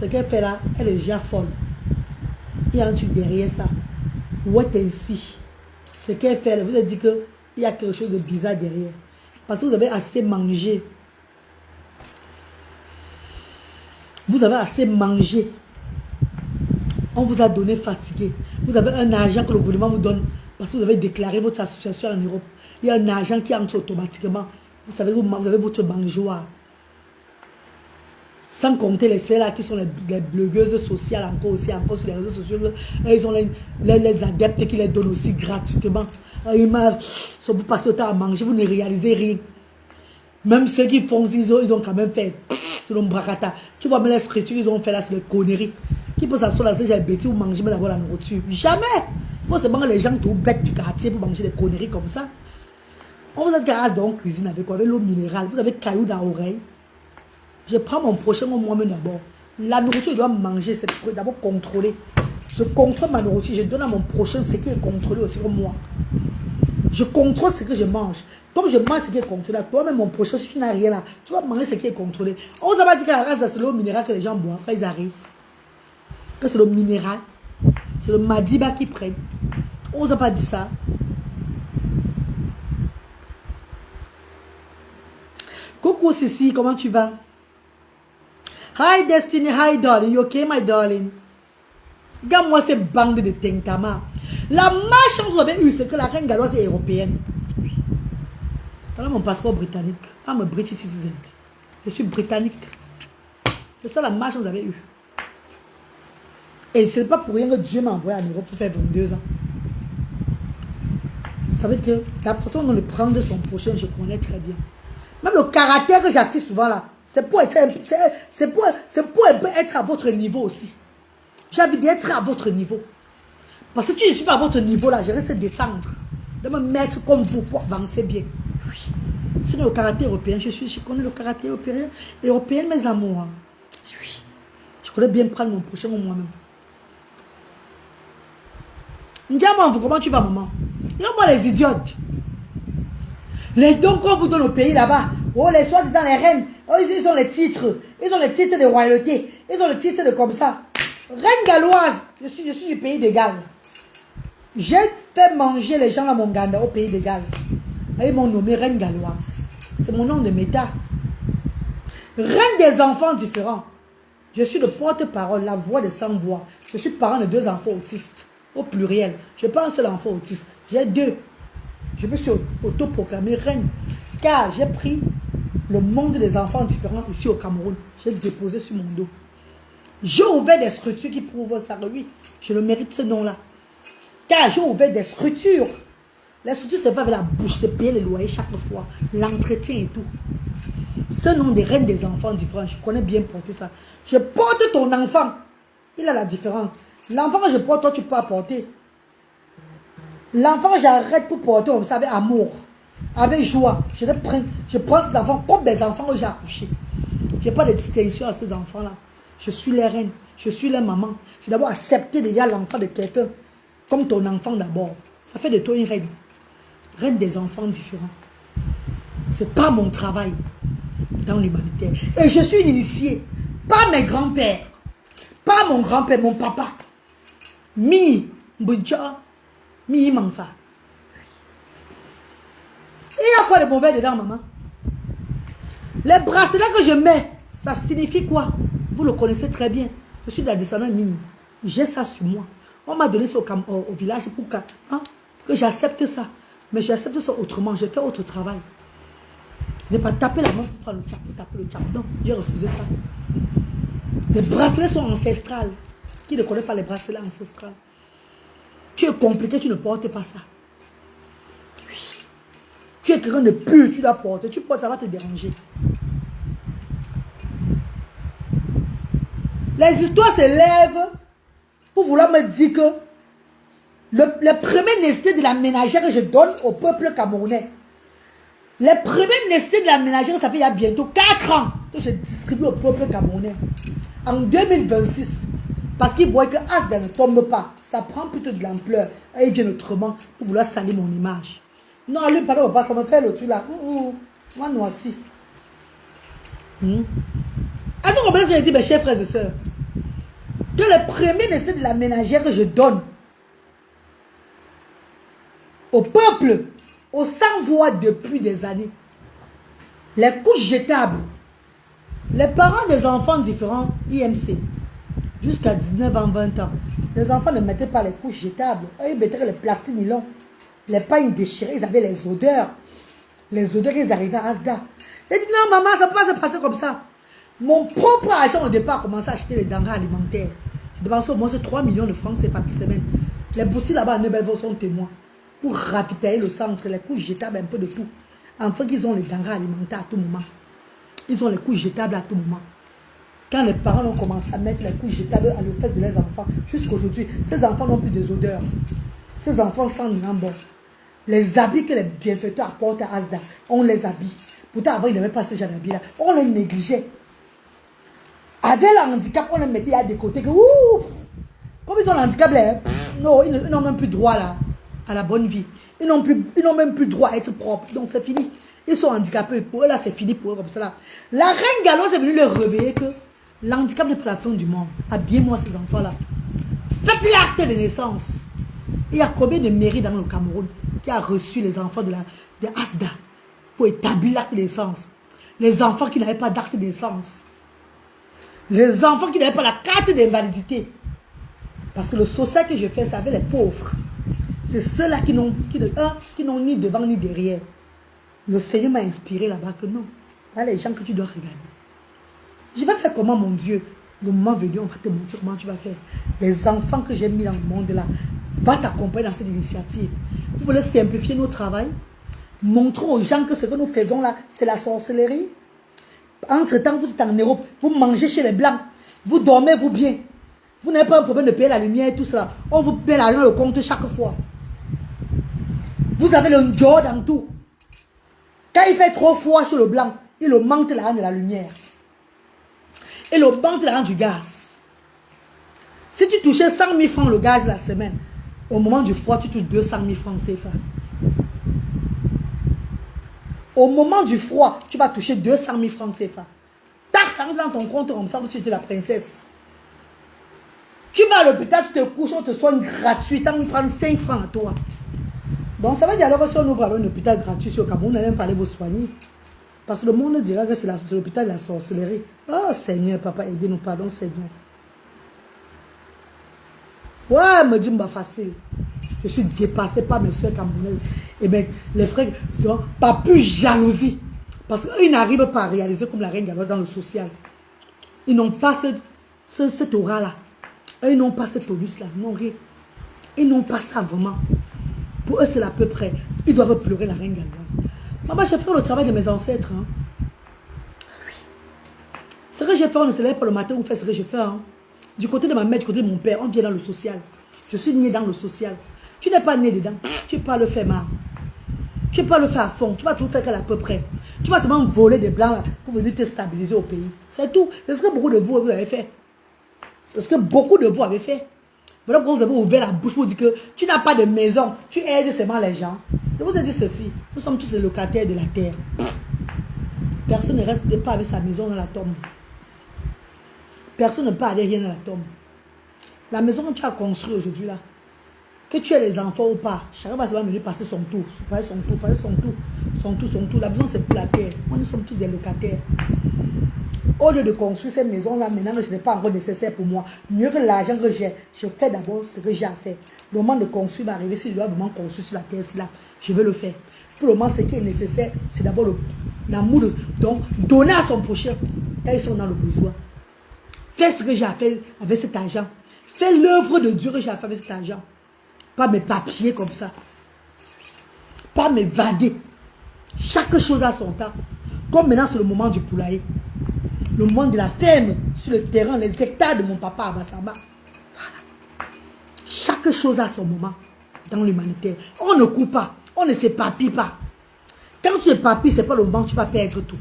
ce qu'elle fait là, elle est déjà folle. Il y a un truc derrière ça. What ainsi. Ce qu'elle fait, vous avez dit qu'il y a quelque chose de bizarre derrière. Parce que vous avez assez mangé. Vous avez assez mangé. On vous a donné fatigué. Vous avez un argent que le gouvernement vous donne parce que vous avez déclaré votre association en Europe. Il y a un argent qui entre automatiquement. Vous savez, vous avez votre mangeoire. Sans compter les celles-là qui sont les blogueuses sociales encore aussi, encore sur les réseaux sociaux. Ils ont les adeptes qui les donnent aussi gratuitement. Ils pour passer le temps à manger, vous ne réalisez rien. Même ceux qui font, ils ont quand même fait. C'est l'ombracata. Tu vois, mais les scriptures, ils ont fait là, c'est des conneries. Qui peut s'asseoir là, c'est j'ai bêtise, vous mangez, mais d'avoir la nourriture. Jamais. Il faut seulement les gens tout bêtes du quartier pour manger des conneries comme ça. On vous a dit qu'à donc cuisine avec quoi? Avec l'eau minérale. Vous avez caillou dans l'oreille. Je prends mon prochain au moi-même d'abord. La nourriture, je dois manger, c'est d'abord contrôler. Je contrôle ma nourriture, je donne à mon prochain ce qui est contrôlé aussi comme moi. Je contrôle ce que je mange. Comme je mange ce qui est contrôlé, toi-même mon prochain, si tu n'as rien là, tu vas manger ce qui est contrôlé. On vous a pas dit qu'à la race, c'est l'eau minérale que les gens boivent quand ils arrivent. Que c'est le minéral. C'est le Madiba qui prennent. On vous a pas dit ça. Coucou Sissi, comment tu vas? Hi Destiny, hi darling, you okay my darling? Regarde-moi ces bandes de Tentama. La malchance que vous avez eue, c'est que la reine galloise est européenne. Voilà mon passeport britannique. I'm a British citizen. Je suis britannique. C'est ça la malchance que vous avez eue. Et ce n'est pas pour rien que Dieu m'a envoyé en Europe pour faire 22 ans. Ça veut dire que la façon dont le prendre son prochain, je connais très bien. Même le caractère que j'affiche souvent là, c'est pour être à votre niveau aussi. J'ai envie d'être à votre niveau. Parce que si je ne suis pas à votre niveau là, je risque de descendre. De me mettre comme vous pour avancer bien. Oui. Sinon, le caractère européen, je connais le caractère européen, mes amours. Hein. Oui. Je connais bien prendre mon prochain moi-même. Ndiaman, comment tu vas, maman? Regarde-moi les idiotes. Les dons qu'on vous donne au pays là-bas. Oh, les soi-disant les reines. Oh, ils ont les titres. Ils ont les titres de royauté. Ils ont les titres de comme ça. Reine galloise. Je suis du pays de Galles. J'ai fait manger les gens à mon Ganda au pays de Galles. Et ils m'ont nommé reine galloise. C'est mon nom de méta. Reine des enfants différents. Je suis le porte-parole, la voix de 100 voix. Je suis parent de 2 enfants autistes. Au pluriel. Je n'ai pas un seul enfant autiste. J'ai 2. Je me suis autoproclamée reine. Car j'ai pris le monde des enfants différents ici au Cameroun. J'ai déposé sur mon dos. J'ai ouvert des structures qui prouvent ça. Oui, je le mérite ce nom-là. Car j'ai ouvert des structures. Les structures, c'est pas avec la bouche, c'est payer les loyers chaque fois. L'entretien et tout. Ce nom de reine des enfants différents, je connais bien porter ça. Je porte ton enfant. Il a la différence. L'enfant que je porte, toi, tu peux apporter. L'enfant que j'arrête pour porter, on savait amour, avec joie. Je prends ces enfants comme des enfants que j'ai accouchés. Je n'ai pas de distinction à ces enfants-là. Je suis les reines, je suis les mamans. C'est d'abord accepter déjà l'enfant de quelqu'un comme ton enfant d'abord. Ça fait de toi une reine. Reine des enfants différents. Ce n'est pas mon travail dans l'humanitaire. Et je suis une initiée. Pas mes grands-pères. Pas mon grand-père, mon papa. Mi, Mbuncha, Mi, Manfa. Et il y a quoi de mauvais dedans, maman? Les bracelets que je mets, ça signifie quoi? Vous le connaissez très bien. Je suis de la descendance Mi. J'ai ça sur moi. On m'a donné ça au village pour que j'accepte ça. Mais j'accepte ça autrement. Je fais autre travail. Je n'ai pas tapé la main pour faire le tchap, pour taper le tchap. Non, j'ai refusé ça. Les bracelets sont ancestrales. Qui ne connaît pas les bracelets ancestrales? Tu es compliqué, tu ne portes pas ça. Oui. Tu es quelqu'un de pur, tu dois porter. Tu portes, ça va te déranger. Les histoires s'élèvent pour vouloir me dire que les premières nécessités de la ménagère que je donne au peuple camerounais, les premières nécessités de la ménagère, ça fait il y a bientôt 4 ans que je distribue au peuple camerounais. En 2026, parce qu'ils voient que Asda ne tombe pas, ça prend plutôt de l'ampleur. Et ils viennent autrement pour vouloir salir mon image. Non, allez, pardon, papa, ça me fait le truc là. Moi, noisy. Est-ce que vous comprenez ce que j'ai dit, mes chers frères et sœurs? Que les premiers nécessités de la ménagère que je donne au peuple, aux sans-voix depuis des années, les couches jetables, les parents des enfants différents, IMC, jusqu'à 19 ans, 20 ans, les enfants ne mettaient pas les couches jetables. Eux, ils mettaient les plastiques nylon, les pagnes déchirées, ils avaient les odeurs. Les odeurs, ils arrivaient à Asda. J'ai dit, non, maman, ça ne peut pas se passer comme ça. Mon propre argent, au départ, a commencé à acheter les denrées alimentaires. Je dépensais au moins 3 millions de francs CFA par semaine. Les boutiques là-bas à Nebelville sont témoins. Pour ravitailler le centre, les couches jetables, un peu de tout. Enfin, qu'ils ont les denrées alimentaires à tout moment. Ils ont les couches jetables à tout moment. Quand les parents ont commencé à mettre les couches jetables à l'office de leurs enfants, jusqu'aujourd'hui, ces enfants n'ont plus des odeurs. Ces enfants sentent bon. Les habits que les bienfaiteurs apportent à Asda, on les habille. Pourtant, avant, ils n'avaient pas ce genre d'habits là. On les négligeait. Avec le handicap, on les mettait à des côtés. Ouf! Comme ils ont le handicap, là, non, ils n'ont même plus droit là, à la bonne vie. Ils n'ont même plus droit à être propres. Donc, c'est fini. Ils sont handicapés. Pour eux, là, c'est fini pour eux comme ça. Là. La reine galloise est venue leur réveiller que l'handicap n'est pas la fin du monde. Habillez-moi ces enfants-là. Faites l'acte de naissance. Il y a combien de mairies dans le Cameroun qui a reçu les enfants de Asda pour établir l'acte de naissance? Les enfants qui n'avaient pas d'acte de naissance. Les enfants qui n'avaient pas la carte d'invalidité. Parce que le social que je fais, c'est avec les pauvres. C'est ceux-là qui n'ont ni devant ni derrière. Le Seigneur m'a inspiré là-bas que non. Là, les gens que tu dois regarder. Je vais faire comment, mon Dieu? Le moment venu, on va te montrer comment tu vas faire. Les enfants que j'ai mis dans le monde là, va t'accompagner dans cette initiative. Vous voulez simplifier notre travail? Montrons aux gens que ce que nous faisons là, c'est la sorcellerie. Entre-temps, vous êtes en Europe, vous mangez chez les Blancs, vous dormez, vous bien. Vous n'avez pas un problème de payer la lumière et tout cela. On vous paie l'argent dans le compte chaque fois. Vous avez le job dans tout. Quand il fait trop froid sur le blanc, il augmente la rente de la lumière. Il augmente la rente du gaz. Si tu touchais 100 000 francs le gaz la semaine, au moment du froid, tu touches 200 000 francs CFA. Au moment du froid, tu vas toucher 200 000 francs CFA. Tac, ça rentre dans ton compte comme ça, comme si tu étais la princesse. Tu vas à l'hôpital, tu te couches, on te soigne gratuit. Tu vas prendre 5 francs à toi. Donc ça veut dire alors que si on ouvre un hôpital gratuit sur le Cameroun, on n'allait même pas aller vous soigner. Parce que le monde dira que c'est l'hôpital de la sorcellerie. Oh Seigneur, papa, aidez-nous, pardon Seigneur. Ouais, me dit, bah facile. Je suis dépassé par mes soeurs camerounaises. Et bien, les frères, pas plus jalousie. Parce qu'ils n'arrivent pas à réaliser comme la reine Galoise dans le social. Ils n'ont pas cette aura-là. Ils n'ont pas cette tonus-là. Non, rien. Ils n'ont pas ça vraiment. Pour eux, c'est à peu près. Ils doivent pleurer la reine Galoise. Maman, j'ai fait le travail de mes ancêtres. Hein. Oui. Ce que j'ai fait, on ne se lève pas le matin, on fait ce que j'ai fait. Hein. Du côté de ma mère, du côté de mon père, on vient dans le social. Je suis né dans le social. Tu n'es pas né dedans. Tu ne peux pas le faire mal. Tu ne peux pas le faire à fond. Tu vas tout faire à peu près. Tu vas seulement voler des blancs là, pour venir te stabiliser au pays. C'est tout. C'est ce que beaucoup de vous avez fait. C'est ce que beaucoup de vous avez fait. Voilà pourquoi vous avez ouvert la bouche pour dire que tu n'as pas de maison. Tu aides seulement les gens. Je vous ai dit ceci. Nous sommes tous les locataires de la terre. Personne ne reste pas avec sa maison dans la tombe. Personne ne peut aller rien dans la tombe. La maison que tu as construite aujourd'hui là, que tu aies les enfants ou pas, chacun va venir passer son tour, passer son tour, passer son tour. La maison c'est pour la terre. Moi nous sommes tous des locataires. Au lieu de construire cette maison là, maintenant ce n'est pas encore nécessaire pour moi. Mieux que l'argent que j'ai, je fais d'abord ce que j'ai à faire. Le moment de construire va arriver. Si je dois vraiment construire sur la terre, là, je vais le faire. Pour le moment, ce qui est nécessaire, c'est d'abord l'amour. Donc, donner à son prochain quand ils sont dans le besoin. Fais ce que j'ai à faire avec cet argent. Fais l'œuvre de Dieu que j'ai à faire avec cet argent. Pas mes papiers comme ça. Pas m'évader. Chaque chose a son temps. Comme maintenant, c'est le moment du poulailler. Le moment de la ferme, sur le terrain, les hectares de mon papa à Bassamba. Voilà. Chaque chose a son moment dans l'humanitaire. On ne coupe pas. On ne s'épapille pas. Quand tu épapilles, ce n'est pas le moment où tu vas perdre tout.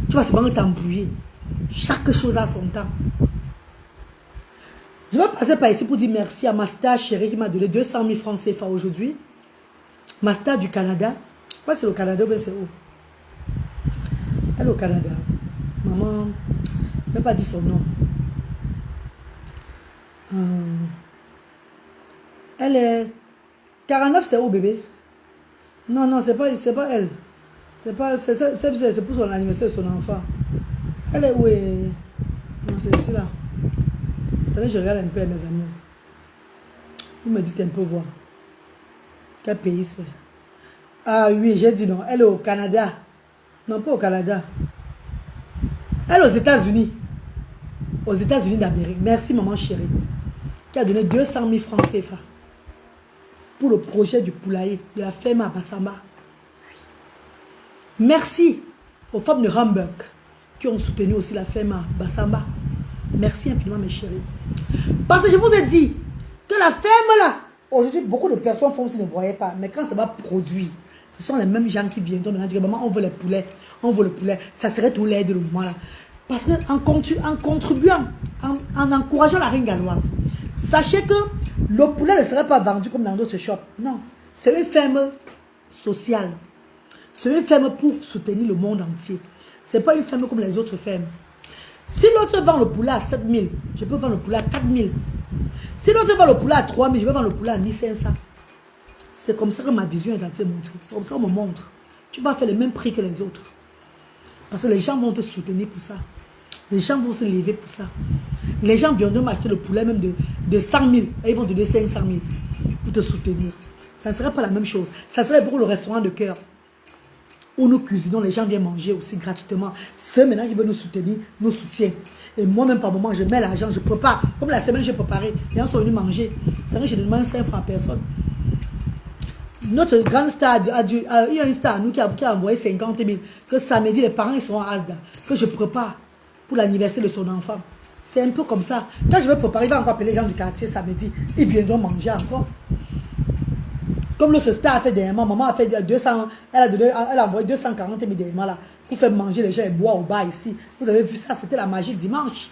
Tu vas seulement t'embrouiller. Chaque chose a son temps. Je vais passer par ici pour dire merci à ma star chérie qui m'a donné 200 000 francs CFA aujourd'hui. Ma star du Canada. Quoi, c'est le Canada ou c'est où? Elle est au Canada. Maman, je ne vais pas dire son nom. Elle est... 49, c'est où, bébé? Non, non, c'est pas elle. C'est pour son anniversaire de son enfant. Elle est où? Non, c'est ici là. Attendez, je regarde un peu mes amis. Vous me dites un peu voir. Quel pays c'est? Ah oui, j'ai dit non. Elle est au Canada. Non, pas au Canada. Elle est aux États-Unis. Aux États-Unis d'Amérique. Merci, maman chérie. Qui a donné 200 000 francs CFA. Pour le projet du poulailler, de la ferme à Bassamba. Merci aux femmes de Hamburg qui ont soutenu aussi la ferme à Bassamba. Merci infiniment, mes chéris. Parce que je vous ai dit que la ferme là, aujourd'hui, beaucoup de personnes font s'ils ne voyaient pas. Mais quand ça va produire, ce sont les mêmes gens qui viendront maintenant dire, maman, on veut les poulets, on veut le poulet. Ça serait tout l'aide le moment là. Parce qu'en contribuant, en encourageant la reine galloise, sachez que le poulet ne serait pas vendu comme dans d'autres shops. Non, c'est une ferme sociale. C'est une ferme pour soutenir le monde entier. Ce n'est pas une ferme comme les autres fermes. Si l'autre vend le poulet à 7 000, je peux vendre le poulet à 4 000. Si l'autre vend le poulet à 3 000, je vais vendre le poulet à 1 500. C'est comme ça que ma vision est en train de montrer. C'est comme ça qu'on me montre. Tu vas faire le même prix que les autres. Parce que les gens vont te soutenir pour ça. Les gens vont se lever pour ça. Les gens viendront m'acheter le poulet même de 100 000 et ils vont te donner 500 000 pour te soutenir. Ça ne serait pas la même chose. Ça serait pour le restaurant de cœur où nous cuisinons, les gens viennent manger aussi gratuitement. Ceux maintenant qui veulent nous soutenir, nous soutiennent. Et moi-même par moment, je mets l'argent, je prépare. Comme la semaine, j'ai préparé. Les gens sont venus manger. C'est vrai que je demande 5 francs à personne. Notre grande star, il y a une star nous qui a envoyé 50 000. Que samedi, les parents ils seront à Asda. Que je prépare pour l'anniversaire de son enfant. C'est un peu comme ça. Quand je vais préparer, il va encore appeler les gens du quartier samedi. Ils viendront manger encore. Comme le star a fait dernièrement, maman a fait 200, elle a envoyé 240 000 dernièrement là, pour faire manger les gens et boire au bar ici. Vous avez vu ça, c'était la magie dimanche.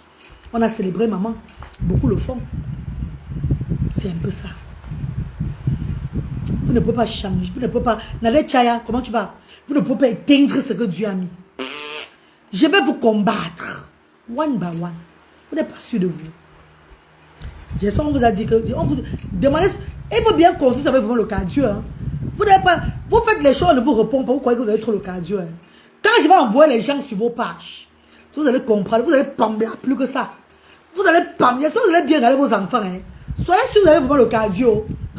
On a célébré maman. Beaucoup le font. C'est un peu ça. Vous ne pouvez pas changer, vous ne pouvez pas... Nadé Chaya, comment tu vas? Vous ne pouvez pas éteindre ce que Dieu a mis. Je vais vous combattre. One by one. Vous n'êtes pas sûr de vous. J'espère qu'on vous a dit que... On vous demandez... Il faut bien construire, ça va vraiment le cas Dieu. Hein. Vous n'avez pas... Vous faites les choses, on ne vous répond pas. Vous croyez que vous allez être le cas Dieu. Hein. Quand je vais envoyer les gens sur vos pages, vous allez comprendre, vous allez pambler plus que ça. Vous allez pambler. Est-ce que vous allez bien regarder vos enfants? Hein? Soyez sûr que vous avez vraiment le cas Dieu.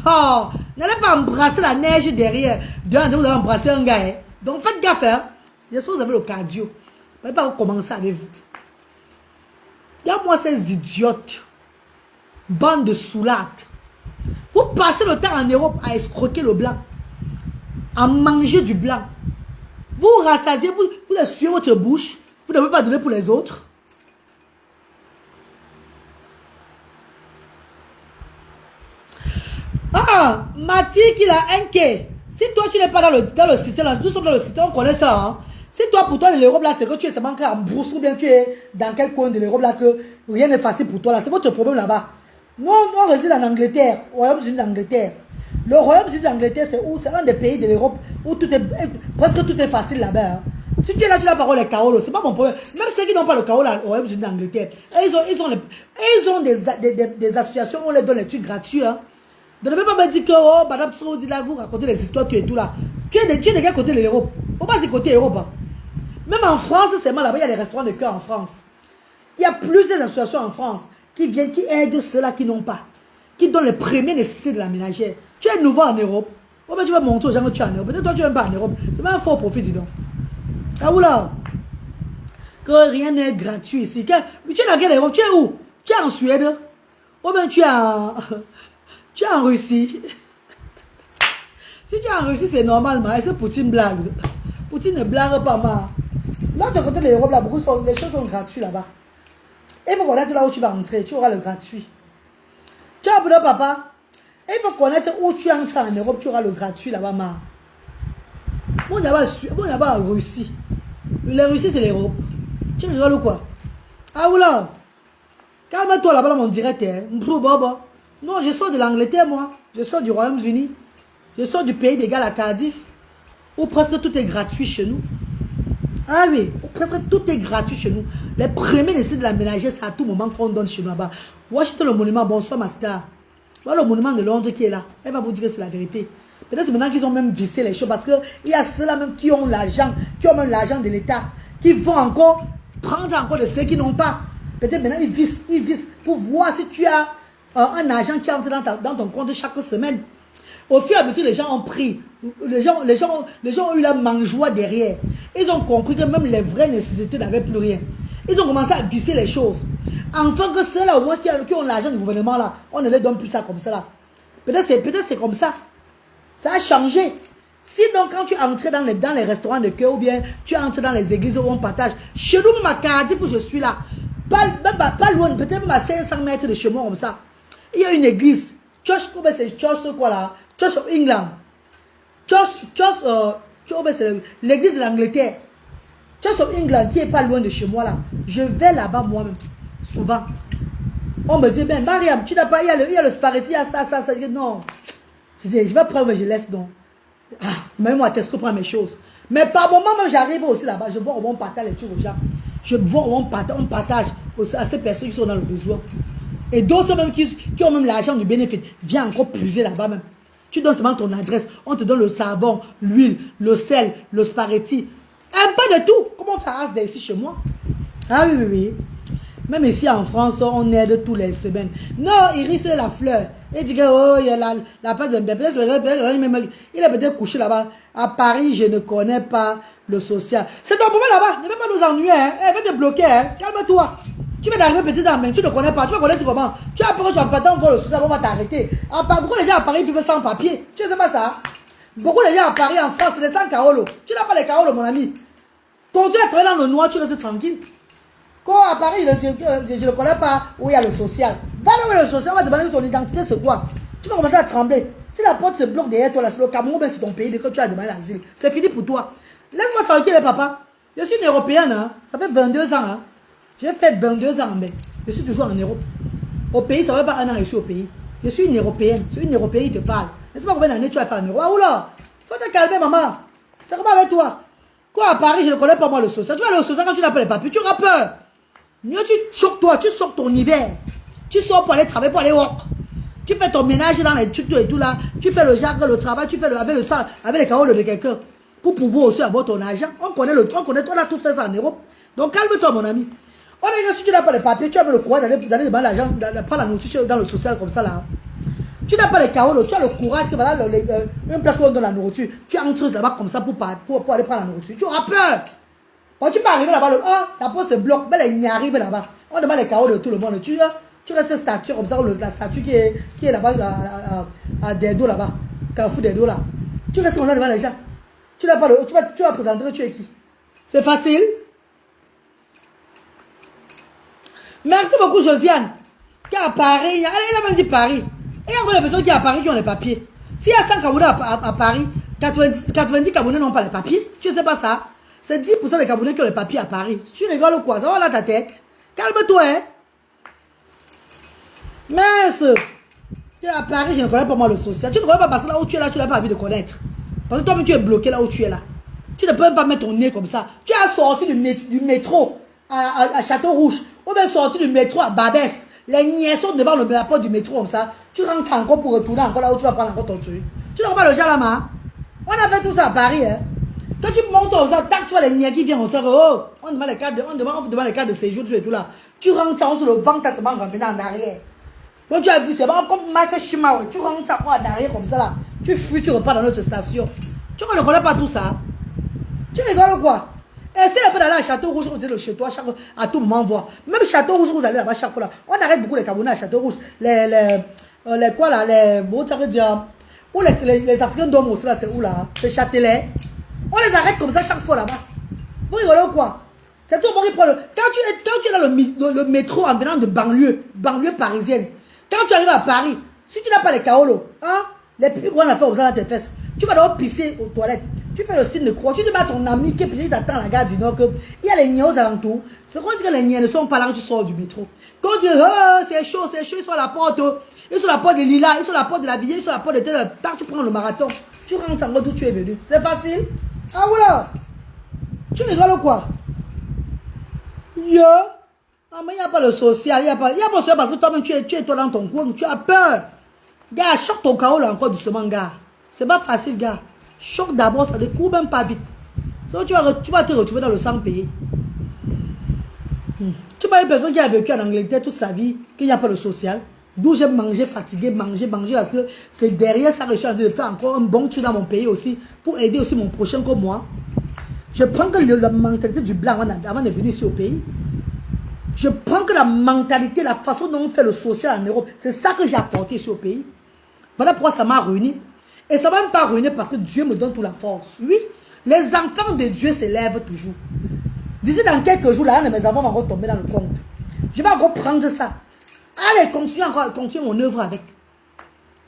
Oh, n'allez pas embrasser la neige derrière. Dehors, vous allez embrasser un gars. Hein? Donc faites gaffe. Hein? J'espère que vous avez le cardio. Vous n'allez pas commencer avec vous. Regarde-moi ces idiotes. Bande de soulades. Vous passez le temps en Europe à escroquer le blanc. À manger du blanc. Vous rassasiez, vous essuyez votre bouche. Vous ne pouvez pas donner pour les autres. Ah, Mathilde, il a un quai. Si toi, tu n'es pas dans le système, nous sommes dans le système, on connaît ça. Hein? Si toi, pour toi, l'Europe, là, c'est que tu es seulement en brousse ou bien tu es dans quel coin de l'Europe, là, que rien n'est facile pour toi, là. C'est votre problème là-bas. Nous, on réside en Angleterre, au Royaume-Uni d'Angleterre. Le Royaume-Uni d'Angleterre, c'est où? C'est un des pays de l'Europe où tout est, presque tout est facile là-bas. Hein? Si tu es là, tu n'as pas les Kaolo, c'est pas mon problème. Même ceux qui n'ont pas le Kaolo au Royaume-Uni d'Angleterre, ils ont des associations où on les donne les trucs gratuits. Hein? Donc ne peux pas me dire que, oh, madame, tu dis là, vous racontez les histoires, tu es tout là. Tu es des gars côté de l'Europe. Faut pas dire côté Europe. Hein? Même en France, c'est mal là-bas, il y a des restaurants de cœur en France. Il y a plusieurs associations en France qui viennent, qui aident ceux-là qui n'ont pas. Qui donnent les premières nécessités de la ménagère. Tu es nouveau en Europe. Oh, ben, tu vas montrer aux gens que tu es en Europe. Peut-être toi, tu n'es pas en Europe. C'est même un faux profit, dis donc. Ah, oula. Que rien n'est gratuit ici. Tu es dans quelle Europe? Tu es où? Tu es en Suède? Oh, ben, tu es en... Tu es en Russie. Si tu es en Russie, c'est normal, mais c'est Poutine blague. Poutine ne blague pas, mal. Là, de côté de l'Europe, là, les choses sont gratuites là-bas. Il faut connaître là où tu vas entrer, tu auras le gratuit. Tu as appelé papa. Il faut connaître où tu entres en Europe, tu auras le gratuit là-bas, ma. Bon, il y a pas en Russie. La Russie, c'est l'Europe. Tu rigoles ou quoi? Ah, oula. Calme-toi là-bas dans mon direct. Hein. Non, je sors de l'Angleterre, moi. Je sors du Royaume-Uni. Je sors du pays des gars à Cardiff. Où presque tout est gratuit chez nous. Ah oui, presque tout est gratuit chez nous. Les premiers essais de la ménagère, c'est à tout moment qu'on donne chez nous là-bas. Washington, le monument, bonsoir ma star. Voilà le monument de Londres qui est là. Elle va vous dire que c'est la vérité. Peut-être maintenant qu'ils ont même vissé les choses parce qu'il y a ceux-là même qui ont l'argent, qui ont même l'argent de l'État, qui vont encore prendre encore de ceux qui n'ont pas. Peut-être maintenant ils vissent pour voir si tu as un argent qui entre dans ton compte chaque semaine. Au fur et à mesure, les gens ont pris. Les gens ont eu la mangeoire derrière. Ils ont compris que même les vraies nécessités n'avaient plus rien. Ils ont commencé à visser les choses. Enfin que ceux-là, au moins, qui ont l'argent du gouvernement, là, on ne les donne plus ça comme ça, là. Peut-être c'est comme ça. Ça a changé. Sinon, quand tu entres dans les restaurants de cœur ou bien tu entres dans les églises où on partage, chez nous, même à Cardiff où je suis là, pas loin, peut-être même à 500 mètres de chez moi comme ça, il y a une église. Church quoi là? Church of England. C'est l'église de l'Angleterre. Church of England qui est pas loin de chez moi là. Je vais là-bas moi-même. Souvent. On me dit, ben Mariam, tu n'as pas, il y a le spaghetti, il y a ça. Je dis, non. Je dis, je vais prendre, mais je laisse donc. Ah, même moi, Tesco prend mes choses. Mais par moment, même j'arrive aussi là-bas. Je vois comment on partage les trucs aux gens. Je vois comment on partage à ces personnes qui sont dans le besoin. Et d'autres même qui ont même l'argent du bénéfice, viens encore puiser là-bas même. Tu donnes seulement ton adresse, on te donne le savon, l'huile, le sel, le spaghetti. Un peu de tout. Comment on fait ici chez moi? Ah oui. Même ici en France, on aide tous les semaines. Non, Iris c'est la fleur. Il dit que oh, il y a la part de bébé. Il est peut-être couché là-bas. À Paris, je ne connais pas le social. C'est ton problème là-bas. Ne va pas nous ennuyer. Hein. Elle va te bloquer. Hein. Calme-toi. Tu vas arriver peut-être dans la main, tu ne connais pas, tu vas connaître comment. Tu as peur que tu vas pas voir le social, on va t'arrêter. Pourquoi les gens à Paris vivent sans papier? Tu ne sais pas ça? Beaucoup de gens à Paris, en France, c'est des sans Kaolo. Tu n'as pas les Kaolo, mon ami. Continue à travailler dans le noir, tu restes tranquille. Quand à Paris, je ne connais pas où il y a le social. Va là où il y a le social, on va te demander ton identité, c'est quoi? Tu vas commencer à trembler. Si la porte se bloque derrière toi, là, c'est le Cameroun, ben, c'est ton pays, dès que tu as demandé l'asile. C'est fini pour toi. Laisse-moi tranquille, papa. Je suis une Européenne, hein. Ça fait 22 ans. Hein. J'ai fait 22 ans, mais je suis toujours en Europe. Au pays, ça ne fait pas un an que je suis au pays. Je suis une Européenne. C'est une Européenne qui te parle. Ne sais pas combien d'années tu vas faire en Europe. Ah, oula, faut te calmer, maman. C'est comment avec toi? Quoi, à Paris, je ne connais pas moi le social. Tu vas aller au social quand tu n'as pas les papiers, tu auras peur. Mieux tu choques toi, tu sors ton hiver. Tu sors pour aller travailler, pour aller work. Tu fais ton ménage dans les trucs et tout là. Tu fais le jardin, le travail, tu fais avec le sang, avec les carreaux de quelqu'un. Pour pouvoir aussi avoir ton argent. On connaît, on a tout fait ça en Europe. Donc calme-toi, mon ami. On est que si tu n'as pas les papiers, tu as le courage d'aller demander l'argent, de prendre la nourriture dans le social comme ça là. Tu n'as pas les carreaux, tu as le courage que voilà, une place où on donne la nourriture. Tu entres là-bas comme ça pour aller prendre la nourriture. Tu auras peur. Quand tu peux arriver là-bas, la porte se bloque, mais il n'y arrive là-bas. On demande les carreaux de tout le monde. Tu restes statue comme ça, la statue qui est là-bas, à Derdo là-bas, Carrefour Derdo là. Tu restes comme ça devant les gens. Tu n'as pas tu vas présenter que tu es qui. C'est facile. Merci beaucoup, Josiane. Qui est à Paris. Il a même dit Paris. Et il y a encore des personnes qui sont à Paris qui ont les papiers. S'il y a 100 Camerounais à Paris, 90 Camerounais n'ont pas les papiers. Tu ne sais pas ça? C'est 10% des Camerounais qui ont les papiers à Paris. Tu rigoles ou quoi? Ça va là ta tête. Calme-toi, hein. Mince. Tu es à Paris, je ne connais pas moi le social. Tu ne connais pas parce que là où tu es là, tu n'as pas envie de connaître. Parce que toi-même, tu es bloqué là où tu es là. Tu ne peux même pas mettre ton nez comme ça. Tu as sorti du métro à Château-Rouge. Ou bien sorti du métro à Babès. Les niais sont devant la porte du métro comme ça. Tu rentres encore pour retourner encore là où tu vas prendre encore ton truc. Tu n'auras pas le genre là-bas. On a fait tout ça à Paris. Hein. Quand tu montes aux autres, tac, tu vois les niais qui viennent, on se dit, oh, on demande les cartes de séjour, tout et tout là. Tu rentres sur le banc, tu as seulement rentré en arrière. Quand tu as vu, c'est vraiment comme Michael Schumacher. Tu rentres en arrière comme ça là. Tu fuis, tu repars dans notre station. Tu ne connais pas tout ça. Tu rigoles quoi? Essaye un peu d'aller à Château-Rouge, vous êtes chez toi, à tout moment voir. Même Château-Rouge, vous allez là-bas chaque fois là. On arrête beaucoup les Camerounais à Château-Rouge. Les quoi là, bon, ça veut dire. Où les Africains dorment aussi là, c'est où là? C'est Châtelet. On les arrête comme ça chaque fois là-bas. Vous rigolez ou quoi? C'est tout le monde qui prend le. Quand tu es dans le métro en venant de banlieue parisienne, quand tu arrives à Paris, si tu n'as pas les kaolos, hein, les pipis qu'on a fait aux dans tes fesses, tu vas d'abord pisser aux toilettes. Tu fais le signe de croix. Tu dis à ton ami qui est petit t'attend à la gare du Nord qu'il y a les niais aux alentours. C'est quand tu dis que les niais ne sont pas là quand tu sors du métro. Quand tu dis, oh, c'est chaud, ils sont à la porte. Ils sont à la porte de Lila, ils sont à la porte de la Ville, ils sont à la porte de tel. Tant tu prends le marathon, tu rentres en d'où tu es venu. C'est facile. Ah voilà. Tu rigoles ou quoi? Ah, mais il n'y a pas le social, il n'y a pas le social parce que toi-même tu es toi dans ton coin, tu as peur. Gars, choque ton chaos là encore doucement, gars. C'est pas facile, gars. Choque d'abord, ça ne court même pas vite. So, tu vas te retrouver dans le sang payé. Tu vois une personne qui a vécu en Angleterre toute sa vie, qu'il n'y a pas le social. D'où j'ai mangé, fatigué, manger, parce que c'est derrière ça que je suis en train de faire encore un bon truc dans mon pays aussi, pour aider aussi mon prochain comme moi. Je prends que la mentalité du blanc avant de venir ici au pays. Je prends que la mentalité, la façon dont on fait le social en Europe, c'est ça que j'ai apporté ici au pays. Voilà pourquoi ça m'a ruiné. Et ça ne va même pas ruiner parce que Dieu me donne toute la force. Oui, les enfants de Dieu s'élèvent toujours. D'ici dans quelques jours, là, mes enfants vont encore tomber dans le compte. Je vais encore prendre ça. Allez, continuer mon œuvre avec.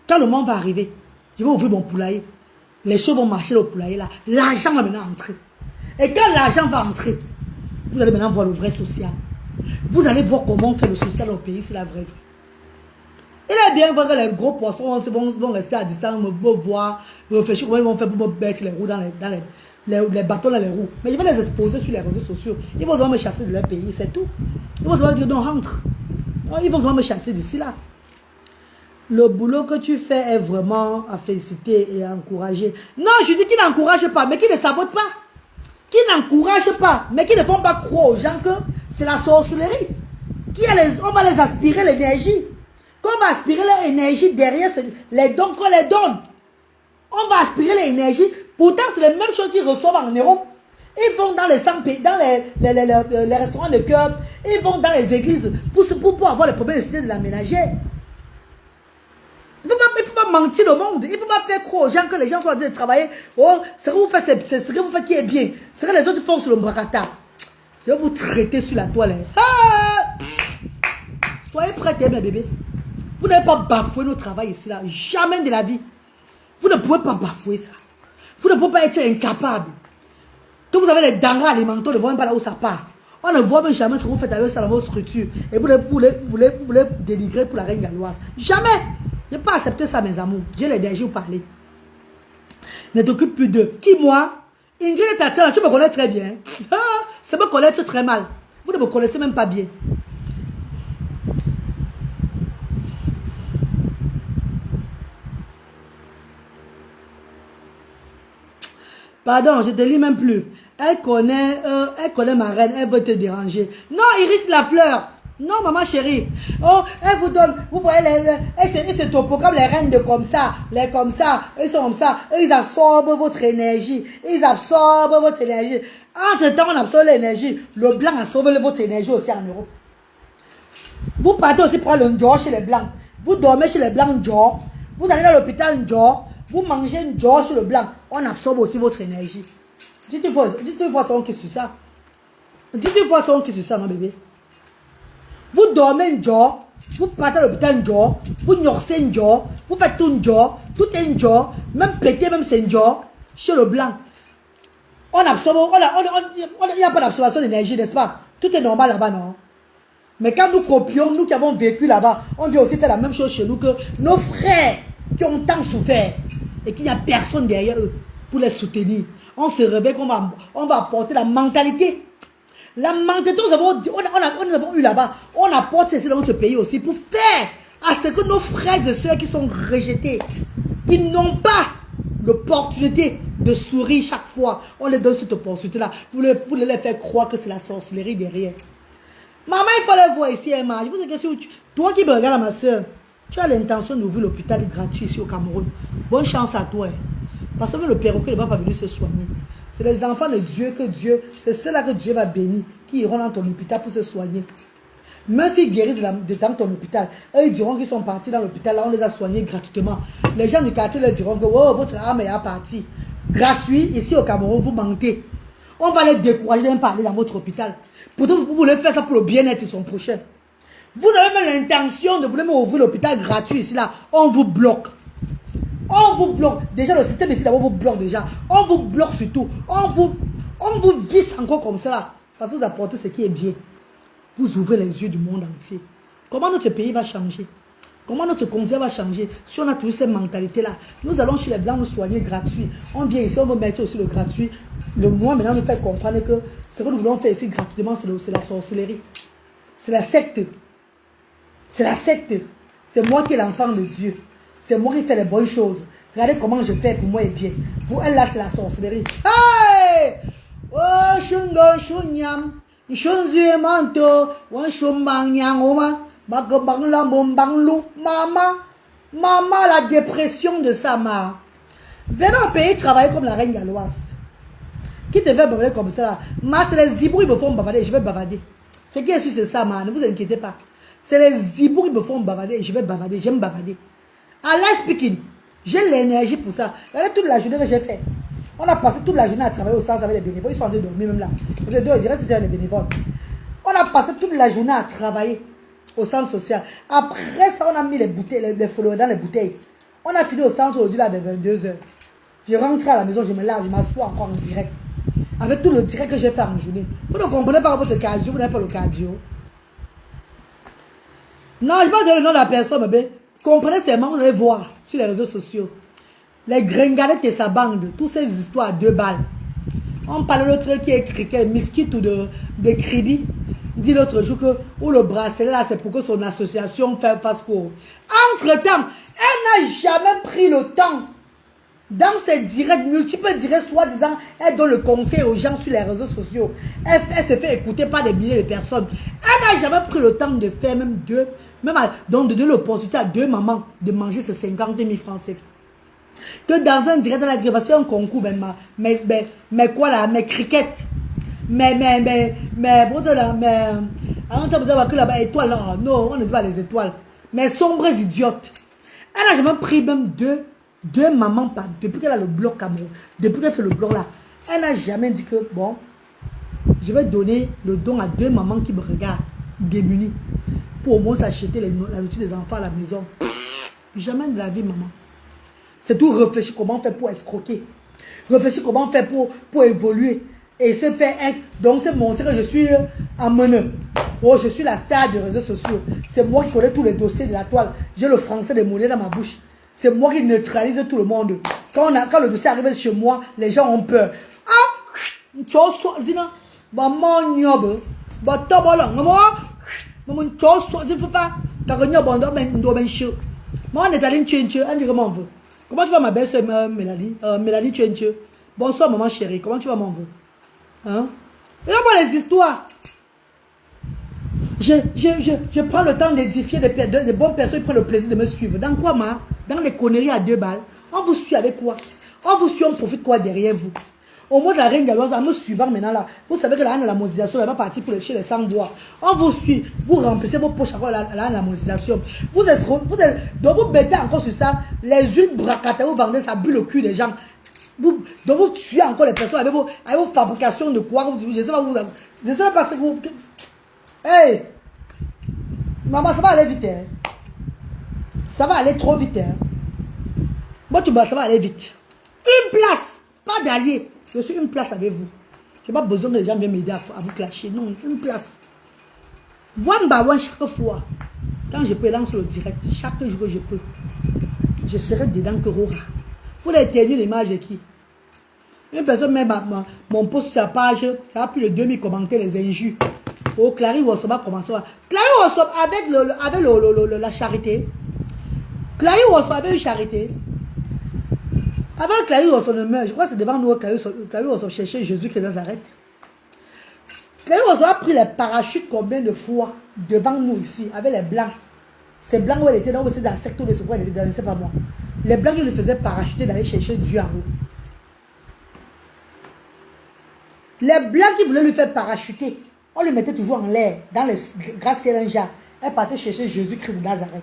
Quand le monde va arriver, je vais ouvrir mon poulailler. Les choses vont marcher au poulailler là. L'argent va maintenant entrer. Et quand l'argent va entrer, vous allez maintenant voir le vrai social. Vous allez voir comment on fait le social au pays, c'est la vraie vie. Il est bien vrai que les gros poissons vont rester à distance, me voir, réfléchir comment ils vont faire pour me mettre les roues dans les bâtons dans les roues. Mais je vais les exposer sur les réseaux sociaux. Ils vont me chasser de leur pays, c'est tout. Ils vont se dire non, rentre. Ils vont me chasser d'ici là. Le boulot que tu fais est vraiment à féliciter et à encourager. Non, je dis qu'ils n'encouragent pas, mais qu'ils ne sabotent pas. Qui n'encouragent pas, mais qui ne font pas croire aux gens que c'est la sorcellerie. On va les aspirer l'énergie. Quand on va aspirer l'énergie derrière les dons qu'on les donne. On va aspirer l'énergie. Pourtant, c'est les mêmes choses qu'ils reçoivent en Europe. Ils vont dans les restaurants de cœur. Ils vont dans les églises pour avoir les problèmes de cité de la ménagère. Il ne faut pas mentir au monde. Il ne faut pas faire croire aux gens que les gens sont en train de travailler. Oh, ce que vous faites, c'est ce que vous faites qui est bien. Ce que les autres font sur le bracata. Je vais vous traiter sur la toile. Ah! Soyez prêts, mes bébés. Vous n'avez pas bafoué notre travail ici, là. Jamais de la vie. Vous ne pouvez pas bafouer ça. Vous ne pouvez pas être incapable. Que vous avez les denrées alimentaires, on ne voit même pas là où ça part. On ne voit même jamais ce que vous faites avec ça dans vos structures. Et vous voulez dénigrer pour la reine galloise. Jamais. Je n'ai pas accepté ça, mes amours. J'ai l'énergie pour parler. Ne t'occupe plus d'eux. Qui, moi? Ingrid et Tatiana, tu me connais très bien. Ça me connaître très mal. Vous ne me connaissez même pas bien. Pardon, je ne te lis même plus. Elle connaît ma reine, elle veut te déranger. Non, Iris la fleur. Non, maman chérie. Oh, elle vous donne, vous voyez, elle se topo comme les reines de comme ça, les comme ça, ils sont comme ça, ils absorbent votre énergie. Ils absorbent votre énergie. Entre-temps, on absorbe l'énergie. Le blanc absorbe votre énergie aussi en Europe. Vous partez aussi prendre le Ndjor chez les blancs. Vous dormez chez les blancs Ndjor. Vous allez dans l'hôpital Ndjor. Vous mangez Ndjor sur le blanc. On absorbe aussi votre énergie. Dites une fois son qui sur ça. Dites une fois son qui sur ça, mon bébé. Vous dormez Ndjor. Vous partez à l'hôpital Ndjor. Vous norsez Ndjor. Vous faites tout Ndjor. Tout est Ndjor. Même pété, même c'est Ndjor. Chez le blanc. On absorbe. Il n'y a pas d'absorption d'énergie, n'est-ce pas? Tout est normal là-bas, non? Mais quand nous copions, nous qui avons vécu là-bas, on vient aussi faire la même chose chez nous que nos frères qui ont tant souffert et qu'il n'y a personne derrière eux pour les soutenir. On se réveille qu'on va apporter la mentalité. La mentalité que nous avons eu là-bas, on apporte ceci dans notre pays aussi pour faire à ce que nos frères et sœurs qui sont rejetés, qui n'ont pas l'opportunité de sourire chaque fois, on les donne cette opportunité-là. Vous voulez les faire croire que c'est la sorcellerie derrière. Maman, il fallait voir ici, Emma. Je vous dis que toi qui me regardes, ma soeur, tu as l'intention d'ouvrir l'hôpital gratuit ici au Cameroun. Bonne chance à toi. Parce que le perroquet ne va pas venir se soigner. C'est les enfants de Dieu c'est ceux-là que Dieu va bénir, qui iront dans ton hôpital pour se soigner. Même s'ils guérissent dans ton hôpital, eux ils diront qu'ils sont partis dans l'hôpital, là on les a soignés gratuitement. Les gens du quartier leur diront que oh, votre âme est partie. Gratuit, ici au Cameroun, vous mentez. On va les décourager de parler dans votre hôpital. Pourtant, vous voulez faire ça pour le bien-être de son prochain. Vous avez même l'intention de vouloir ouvrir l'hôpital gratuit ici, là. On vous bloque. On vous bloque. Déjà, le système ici, là, on vous bloque déjà. On vous bloque surtout. On vous visse encore comme ça, là. Parce que vous apportez ce qui est bien. Vous ouvrez les yeux du monde entier. Comment notre pays va changer? Comment notre continent va changer si on a toujours cette mentalité-là? Nous allons chez les Blancs nous soigner gratuit. On vient ici, on veut mettre aussi le gratuit. Le mois maintenant nous fait comprendre que ce que nous voulons faire ici gratuitement, c'est la sorcellerie. C'est la secte. C'est la secte. C'est moi qui est l'enfant de Dieu. C'est moi qui fais les bonnes choses. Regardez comment je fais pour moi et bien. Pour elle là, c'est la sorcellerie. Hey! Oh, shungon shunyam. Shunzue manto. Wan shumbang nyangoma. Maman, la dépression de sa mère. Venez au pays travailler comme la reine galloise. Qui te fait bavader comme ça là? C'est les zibous qui me font bavader, je vais bavader. Ce qui est sûr, c'est ça, ne vous inquiétez pas. C'est les zibous qui me font bavader, je vais bavader, j'aime bavader. Allah speaking, j'ai l'énergie pour ça. Regardez toute la journée que j'ai fait. On a passé toute la journée à travailler au centre avec les bénévoles. Ils sont en train de dormir même là. Vous êtes deux, je dirais que c'est les bénévoles. On a passé toute la journée à travailler au centre social. Après ça, on a mis les bouteilles, les followers dans les bouteilles. On a fini au centre aujourd'hui là vers 22h. Je rentre à la maison, je me lave, je m'assois encore en direct. Avec tout le direct que j'ai fait en journée. Vous ne comprenez pas votre cardio, vous n'avez pas le cardio. Non, je ne vais pas donner le nom de la personne, mais comprenez seulement, vous allez voir sur les réseaux sociaux. Les gringadettes et sa bande, toutes ces histoires à 2 balles. On parle de l'autre qui est criquet, Miskit ou de Kribi. Dit l'autre jour que ou le bracelet là, c'est pour que son association fasse quoi. Entre-temps, elle n'a jamais pris le temps. Dans ses directs, multiples directs, soi-disant, elle donne le conseil aux gens sur les réseaux sociaux. Elle se fait écouter par des milliers de personnes. Elle n'a jamais pris le temps de faire même donc de donner l'opportunité à 2 mamans de manger ces 50 000 francs CFA. Que dans un direct, dans la grève, un concours, mais quoi là, mais cricket. Là-bas, étoiles, là, non, on ne dit pas les étoiles. Mais sombres idiotes. Elle n'a jamais pris même deux mamans, depuis qu'elle a le bloc Cameroun, depuis qu'elle fait le bloc là, elle n'a jamais dit que, bon, je vais donner le don à 2 mamans qui me regardent, démunies, pour au moins s'acheter la nourriture des enfants à la maison. Jamais de la vie, maman. C'est tout réfléchir comment faire pour escroquer. Réfléchir comment faire pour évoluer. Et se faire être. Donc, c'est montrer que je suis amené. Oh, je suis la star des réseaux sociaux. C'est moi qui connais tous les dossiers de la toile. J'ai le français des mollets dans ma bouche. C'est moi qui neutralise tout le monde. Quand le dossier arrive chez moi, les gens ont peur. Ah! Tu as zina. Maman nyob. Bah, t'as bon là. Maman. Maman, tu as zina. Pas. T'as gagné un bon d'homme. Maman, on est allé tchenche. On dit comment on veut. Comment tu vas, ma belle-sœur Mélanie? Mélanie tchenche. Bonsoir, maman chérie. Comment tu vas, mon veut? Hein? Regarde-moi les histoires. Je prends le temps d'édifier des bonnes personnes qui prennent le plaisir de me suivre. Dans quoi, ma? Dans les conneries à 2 balles. On vous suit avec quoi? On vous suit, on profite quoi derrière vous? Au moins de la reine galloise, en me suivant maintenant là, vous savez que la reine de la monétisation, elle va partir pour chez les sans-voix. On vous suit, vous remplissez vos poches à la reine de la monétisation. Donc vous mettez encore sur ça, les huiles bracata, vous vendez ça, bu le cul des gens. Donc vous tuez encore les personnes avec vos fabrications de quoi? Je ne sais pas ce que vous... Hey! Maman, ça va aller vite. Hein? Ça va aller trop vite. Hein? Moi, ça va aller vite. Une place, pas d'allié. Je suis une place avec vous. Je n'ai pas besoin que les gens viennent m'aider à vous clasher. Non, une place. One by one, chaque fois. Quand je peux lancer le direct, chaque jour que je peux, je serai dedans que Rora. Pour l'éternel l'image de qui? Une personne met mon post sur sa page, ça a plus de 2000 commentaires, les injures. Oh, Clary Wassoba commence à... Clary Wassoba avec la charité. Clary Wassoba avec une charité. Avant que Clary Wassoba ne meure, je crois que c'est devant nous que Clary Wassoba cherchait Jésus-Christ de Nazareth. Clary Wassoba a pris les parachutes combien de fois devant nous ici, avec les blancs. Ces blancs où elle était dans le secteur de ce quoi elle était dans, je sais pas moi. Les blancs qui lui faisaient parachuter d'aller chercher Dieu à eux. Les blancs qui voulaient lui faire parachuter, on le mettait toujours en l'air, dans les gratte-ciel. Elle partait chercher Jésus-Christ de Nazareth.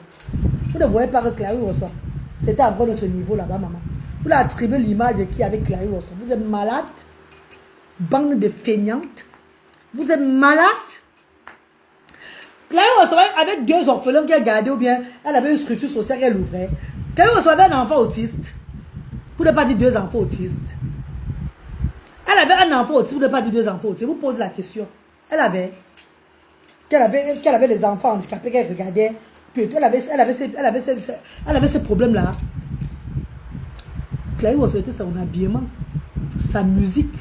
Vous ne voyez pas que Clary Wassoba, c'était encore notre niveau là-bas, maman. Vous l'attribuez l'image de qui avec Clary Wassoba. Vous êtes malade, bande de feignantes. Vous êtes malade. Clary Wassoba avec 2 orphelins qu'elle gardait ou bien elle avait une structure sociale qu'elle ouvrait. Clary Wassoba avait un enfant autiste. Pour ne pas dire 2 enfants autistes. Elle avait un enfant autiste, vous ne pas dire 2 enfants autistes. Vous posez la question. Elle avait des enfants handicapés qu'elle regardait. Puis elle avait ce problème-là. Clary Wassoba, c'était son habillement, sa musique.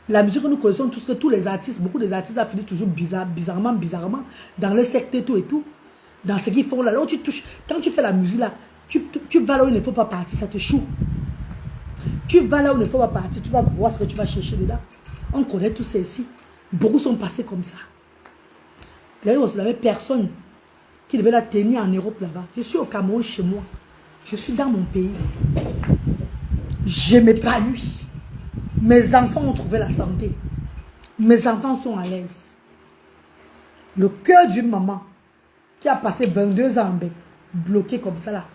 La musique que nous connaissons tous, que tous les artistes, beaucoup des artistes ont fini toujours bizarrement, dans le secteur tout et tout. Dans ce qu'ils font là. Là où tu touches, quand tu fais la musique là, tu vas là où il ne faut pas partir, ça te choue. Tu vas là où il ne faut pas partir, tu vas voir ce que tu vas chercher dedans. On connaît tous ces ici. Beaucoup sont passés comme ça. Là, il n'y avait personne qui devait la tenir en Europe là-bas. Je suis au Cameroun chez moi. Je suis dans mon pays. Je m'épanouis. Mes enfants ont trouvé la santé. Mes enfants sont à l'aise. Le cœur d'une maman qui a passé 22 ans en bec, bloqué comme ça là,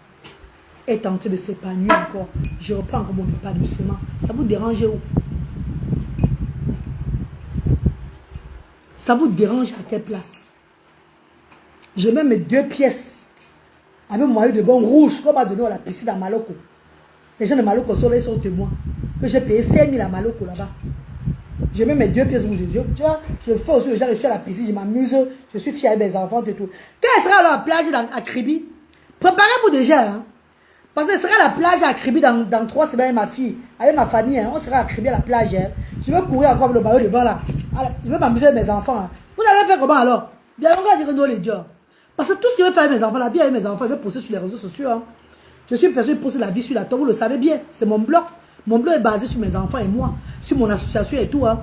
est tenté de s'épanouir encore. Je reprends encore mon épanouissement. Ça vous dérange où? Ça vous dérange à quelle place? Je mets mes 2 pièces avec mon maillot de bain rouge qu'on m'a donné à la piscine à Maloko. Les gens de Maloko sont là, ils sont témoins. Que j'ai payé 5 000 à Maloko là-bas. Je mets mes 2 pièces rouges. Je fais aussi le genre, je suis à la piscine, je m'amuse, je suis fier avec mes enfants et tout. Quand elle sera à la plage à Kribi, préparez-vous déjà. Hein? Parce que ce sera à la plage à Kribi dans 3 semaines avec ma fille, avec ma famille. Hein? On sera à Kribi à la plage. Hein? Je vais courir encore avec le maillot de bain là. Je vais m'amuser avec mes enfants. Hein? Vous allez faire comment alors? Bien, on va dire que les dieux. Parce que tout ce que je vais faire avec mes enfants, la vie avec mes enfants, je vais poster sur les réseaux sociaux. Hein? Je suis une personne qui poste la vie sur la tombe, vous le savez bien. C'est mon blog. Mon blog est basé sur mes enfants et moi, sur mon association et tout. Hein.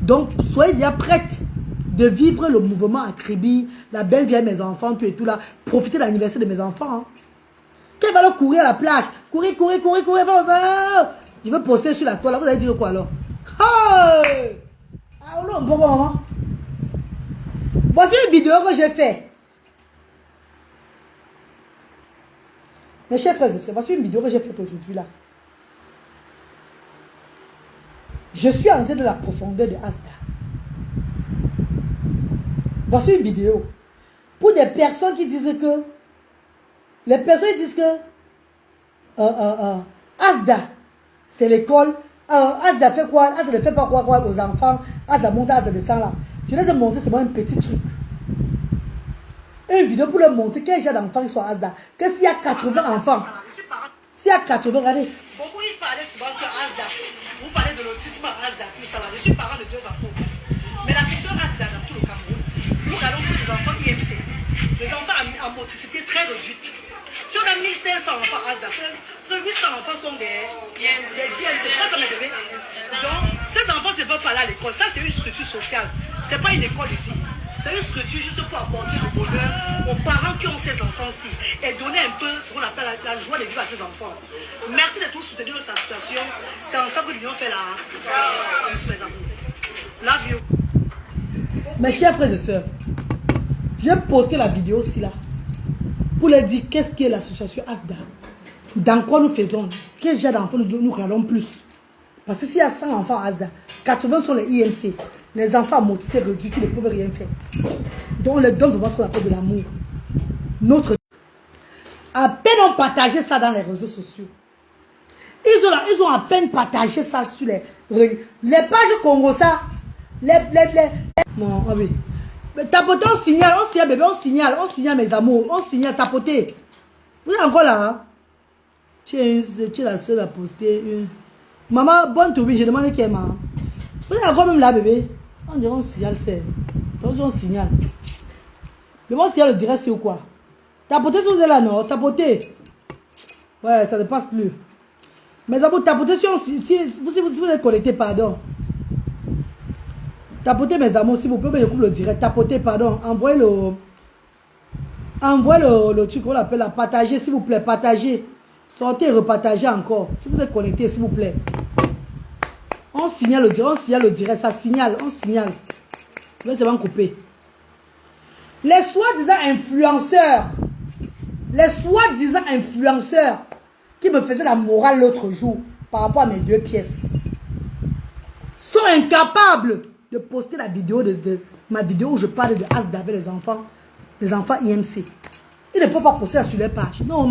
Donc, soyez bien prête de vivre le mouvement à Kribi, la belle vie avec mes enfants, tout et tout là. Profitez de l'anniversaire de mes enfants. Hein. Qu'elle va leur courir à la plage. Courir. Je vais poster sur la toile. Vous allez dire quoi alors? Hey! Ah non, bon moment. Voici une vidéo que j'ai faite. Mes chers frères et sœurs, voici une vidéo que j'ai faite aujourd'hui là. Je suis entré dans la profondeur de Asda. Voici une vidéo. Pour des personnes qui disent que... Les personnes qui disent que... Asda, c'est l'école. Asda fait quoi? Asda ne fait pas quoi aux enfants. Asda monte, Asda descend là. Je les ai montré seulement un petit truc. Une vidéo pour leur montrer quel genre d'enfants ils sont à Asda. Que s'il y a 80 enfants. S'il y a 80, regardez. Beaucoup ils parlaient souvent que Asda. Vous parlez de l'autisme à Asda, tout ça là. Je suis parent de 2 enfants autistes. Mais la section Asda dans tout le Cameroun, nous regardons plus les enfants IMC. Les enfants en motricité très réduite. Si on a 1500 enfants Asda, 800 enfants sont des IMC. C'est pas ça mes bébés. Donc, ces enfants ne peuvent pas aller à l'école. Ça, c'est une structure sociale. C'est pas une école ici. C'est une structure juste pour apporter le bonheur aux parents qui ont ces enfants-ci et donner un peu ce qu'on appelle la joie de vivre à ces enfants. Merci de tous soutenir notre association. C'est ensemble que l'Union fait la... Love you. Mes chers frères et sœurs, j'ai posté la vidéo aussi là pour leur dire qu'est-ce qu'est l'association Asda. Dans quoi nous faisons? Quel genre d'enfants nous regardons plus? Parce que s'il y a 100 enfants à Asda, 80 sont les IMC. Les enfants à motricité réduite qui ne peuvent rien faire. Donc on les donne de voir ce qu'on appelle de l'amour. Notre... À peine on partageait ça dans les réseaux sociaux. Ils ont à peine partagé ça sur les pages Congo ça. Non, ah oui. Tapoter, on signale, bébé, on signale mes amours, on signale, tapoter. Vous êtes encore là, hein? Tu es la seule à poster une... Maman, bonne to be, j'ai demandé qui est maman. Vous êtes encore même là, bébé. On dirait on signale, c'est... Attention, on signale. Mais moi, signale le direct, c'est ou quoi? Tapoter si vous êtes là, non? Tapoter. Ouais, ça ne passe plus. Mes amours, tapoter si vous êtes connecté, pardon. Tapotez mes amours, s'il vous plaît, mais je coupe le direct. Tapotez, pardon. Envoyez le truc qu'on appelle la partager, s'il vous plaît. Partagez. Sortez et repartagez encore. Si vous êtes connecté, s'il vous plaît. On signale le direct. Ça signale, on signale. Je vais seulement couper. Les soi-disant influenceurs qui me faisaient la morale l'autre jour par rapport à mes 2 pièces sont incapables de poster la vidéo ma vidéo où je parle de Asda avec les enfants IMC. Ils ne peuvent pas poster ça sur leur page. Non,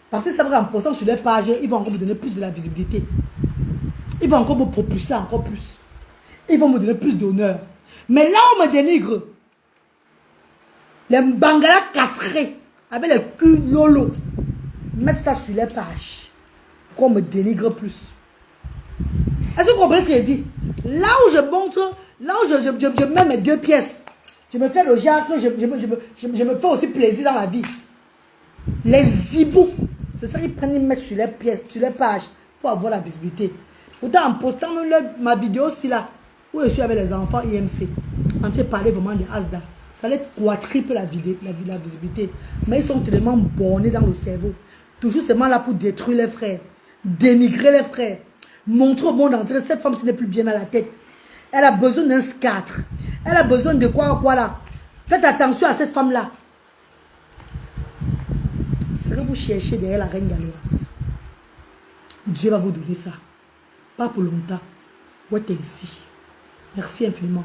parce que c'est vrai, en postant sur leur page, ils vont encore me donner plus de la visibilité. Ils vont encore me propulser encore plus. Ils vont me donner plus d'honneur. Mais là, on me dénigre. Les Bangala casserés avec les culs lolo mettre ça sur leur page. Qu'on me dénigre plus. Est-ce que vous comprenez ce que je dis? Là où je montre, là où je mets mes 2 pièces, je me fais le genre que je me fais aussi plaisir dans la vie. Les zibous, c'est ça qu'ils prennent, ils mettent sur les pièces, sur les pages, pour avoir la visibilité. Pourtant, en postant même ma vidéo aussi là, où je suis avec les enfants IMC, en train de parler vraiment de Asda, ça allait quadruple la visibilité. Mais ils sont tellement bornés dans le cerveau. Toujours seulement là pour détruire les frères, dénigrer les frères. Montrer au monde entier, cette femme, ce n'est plus bien à la tête. Elle a besoin d'un scatre. Elle a besoin de quoi là. Faites attention à cette femme-là. C'est que vous cherchez derrière la reine galloise. Dieu va vous donner ça. Pas pour longtemps. Ouais, t'es ici. Merci infiniment.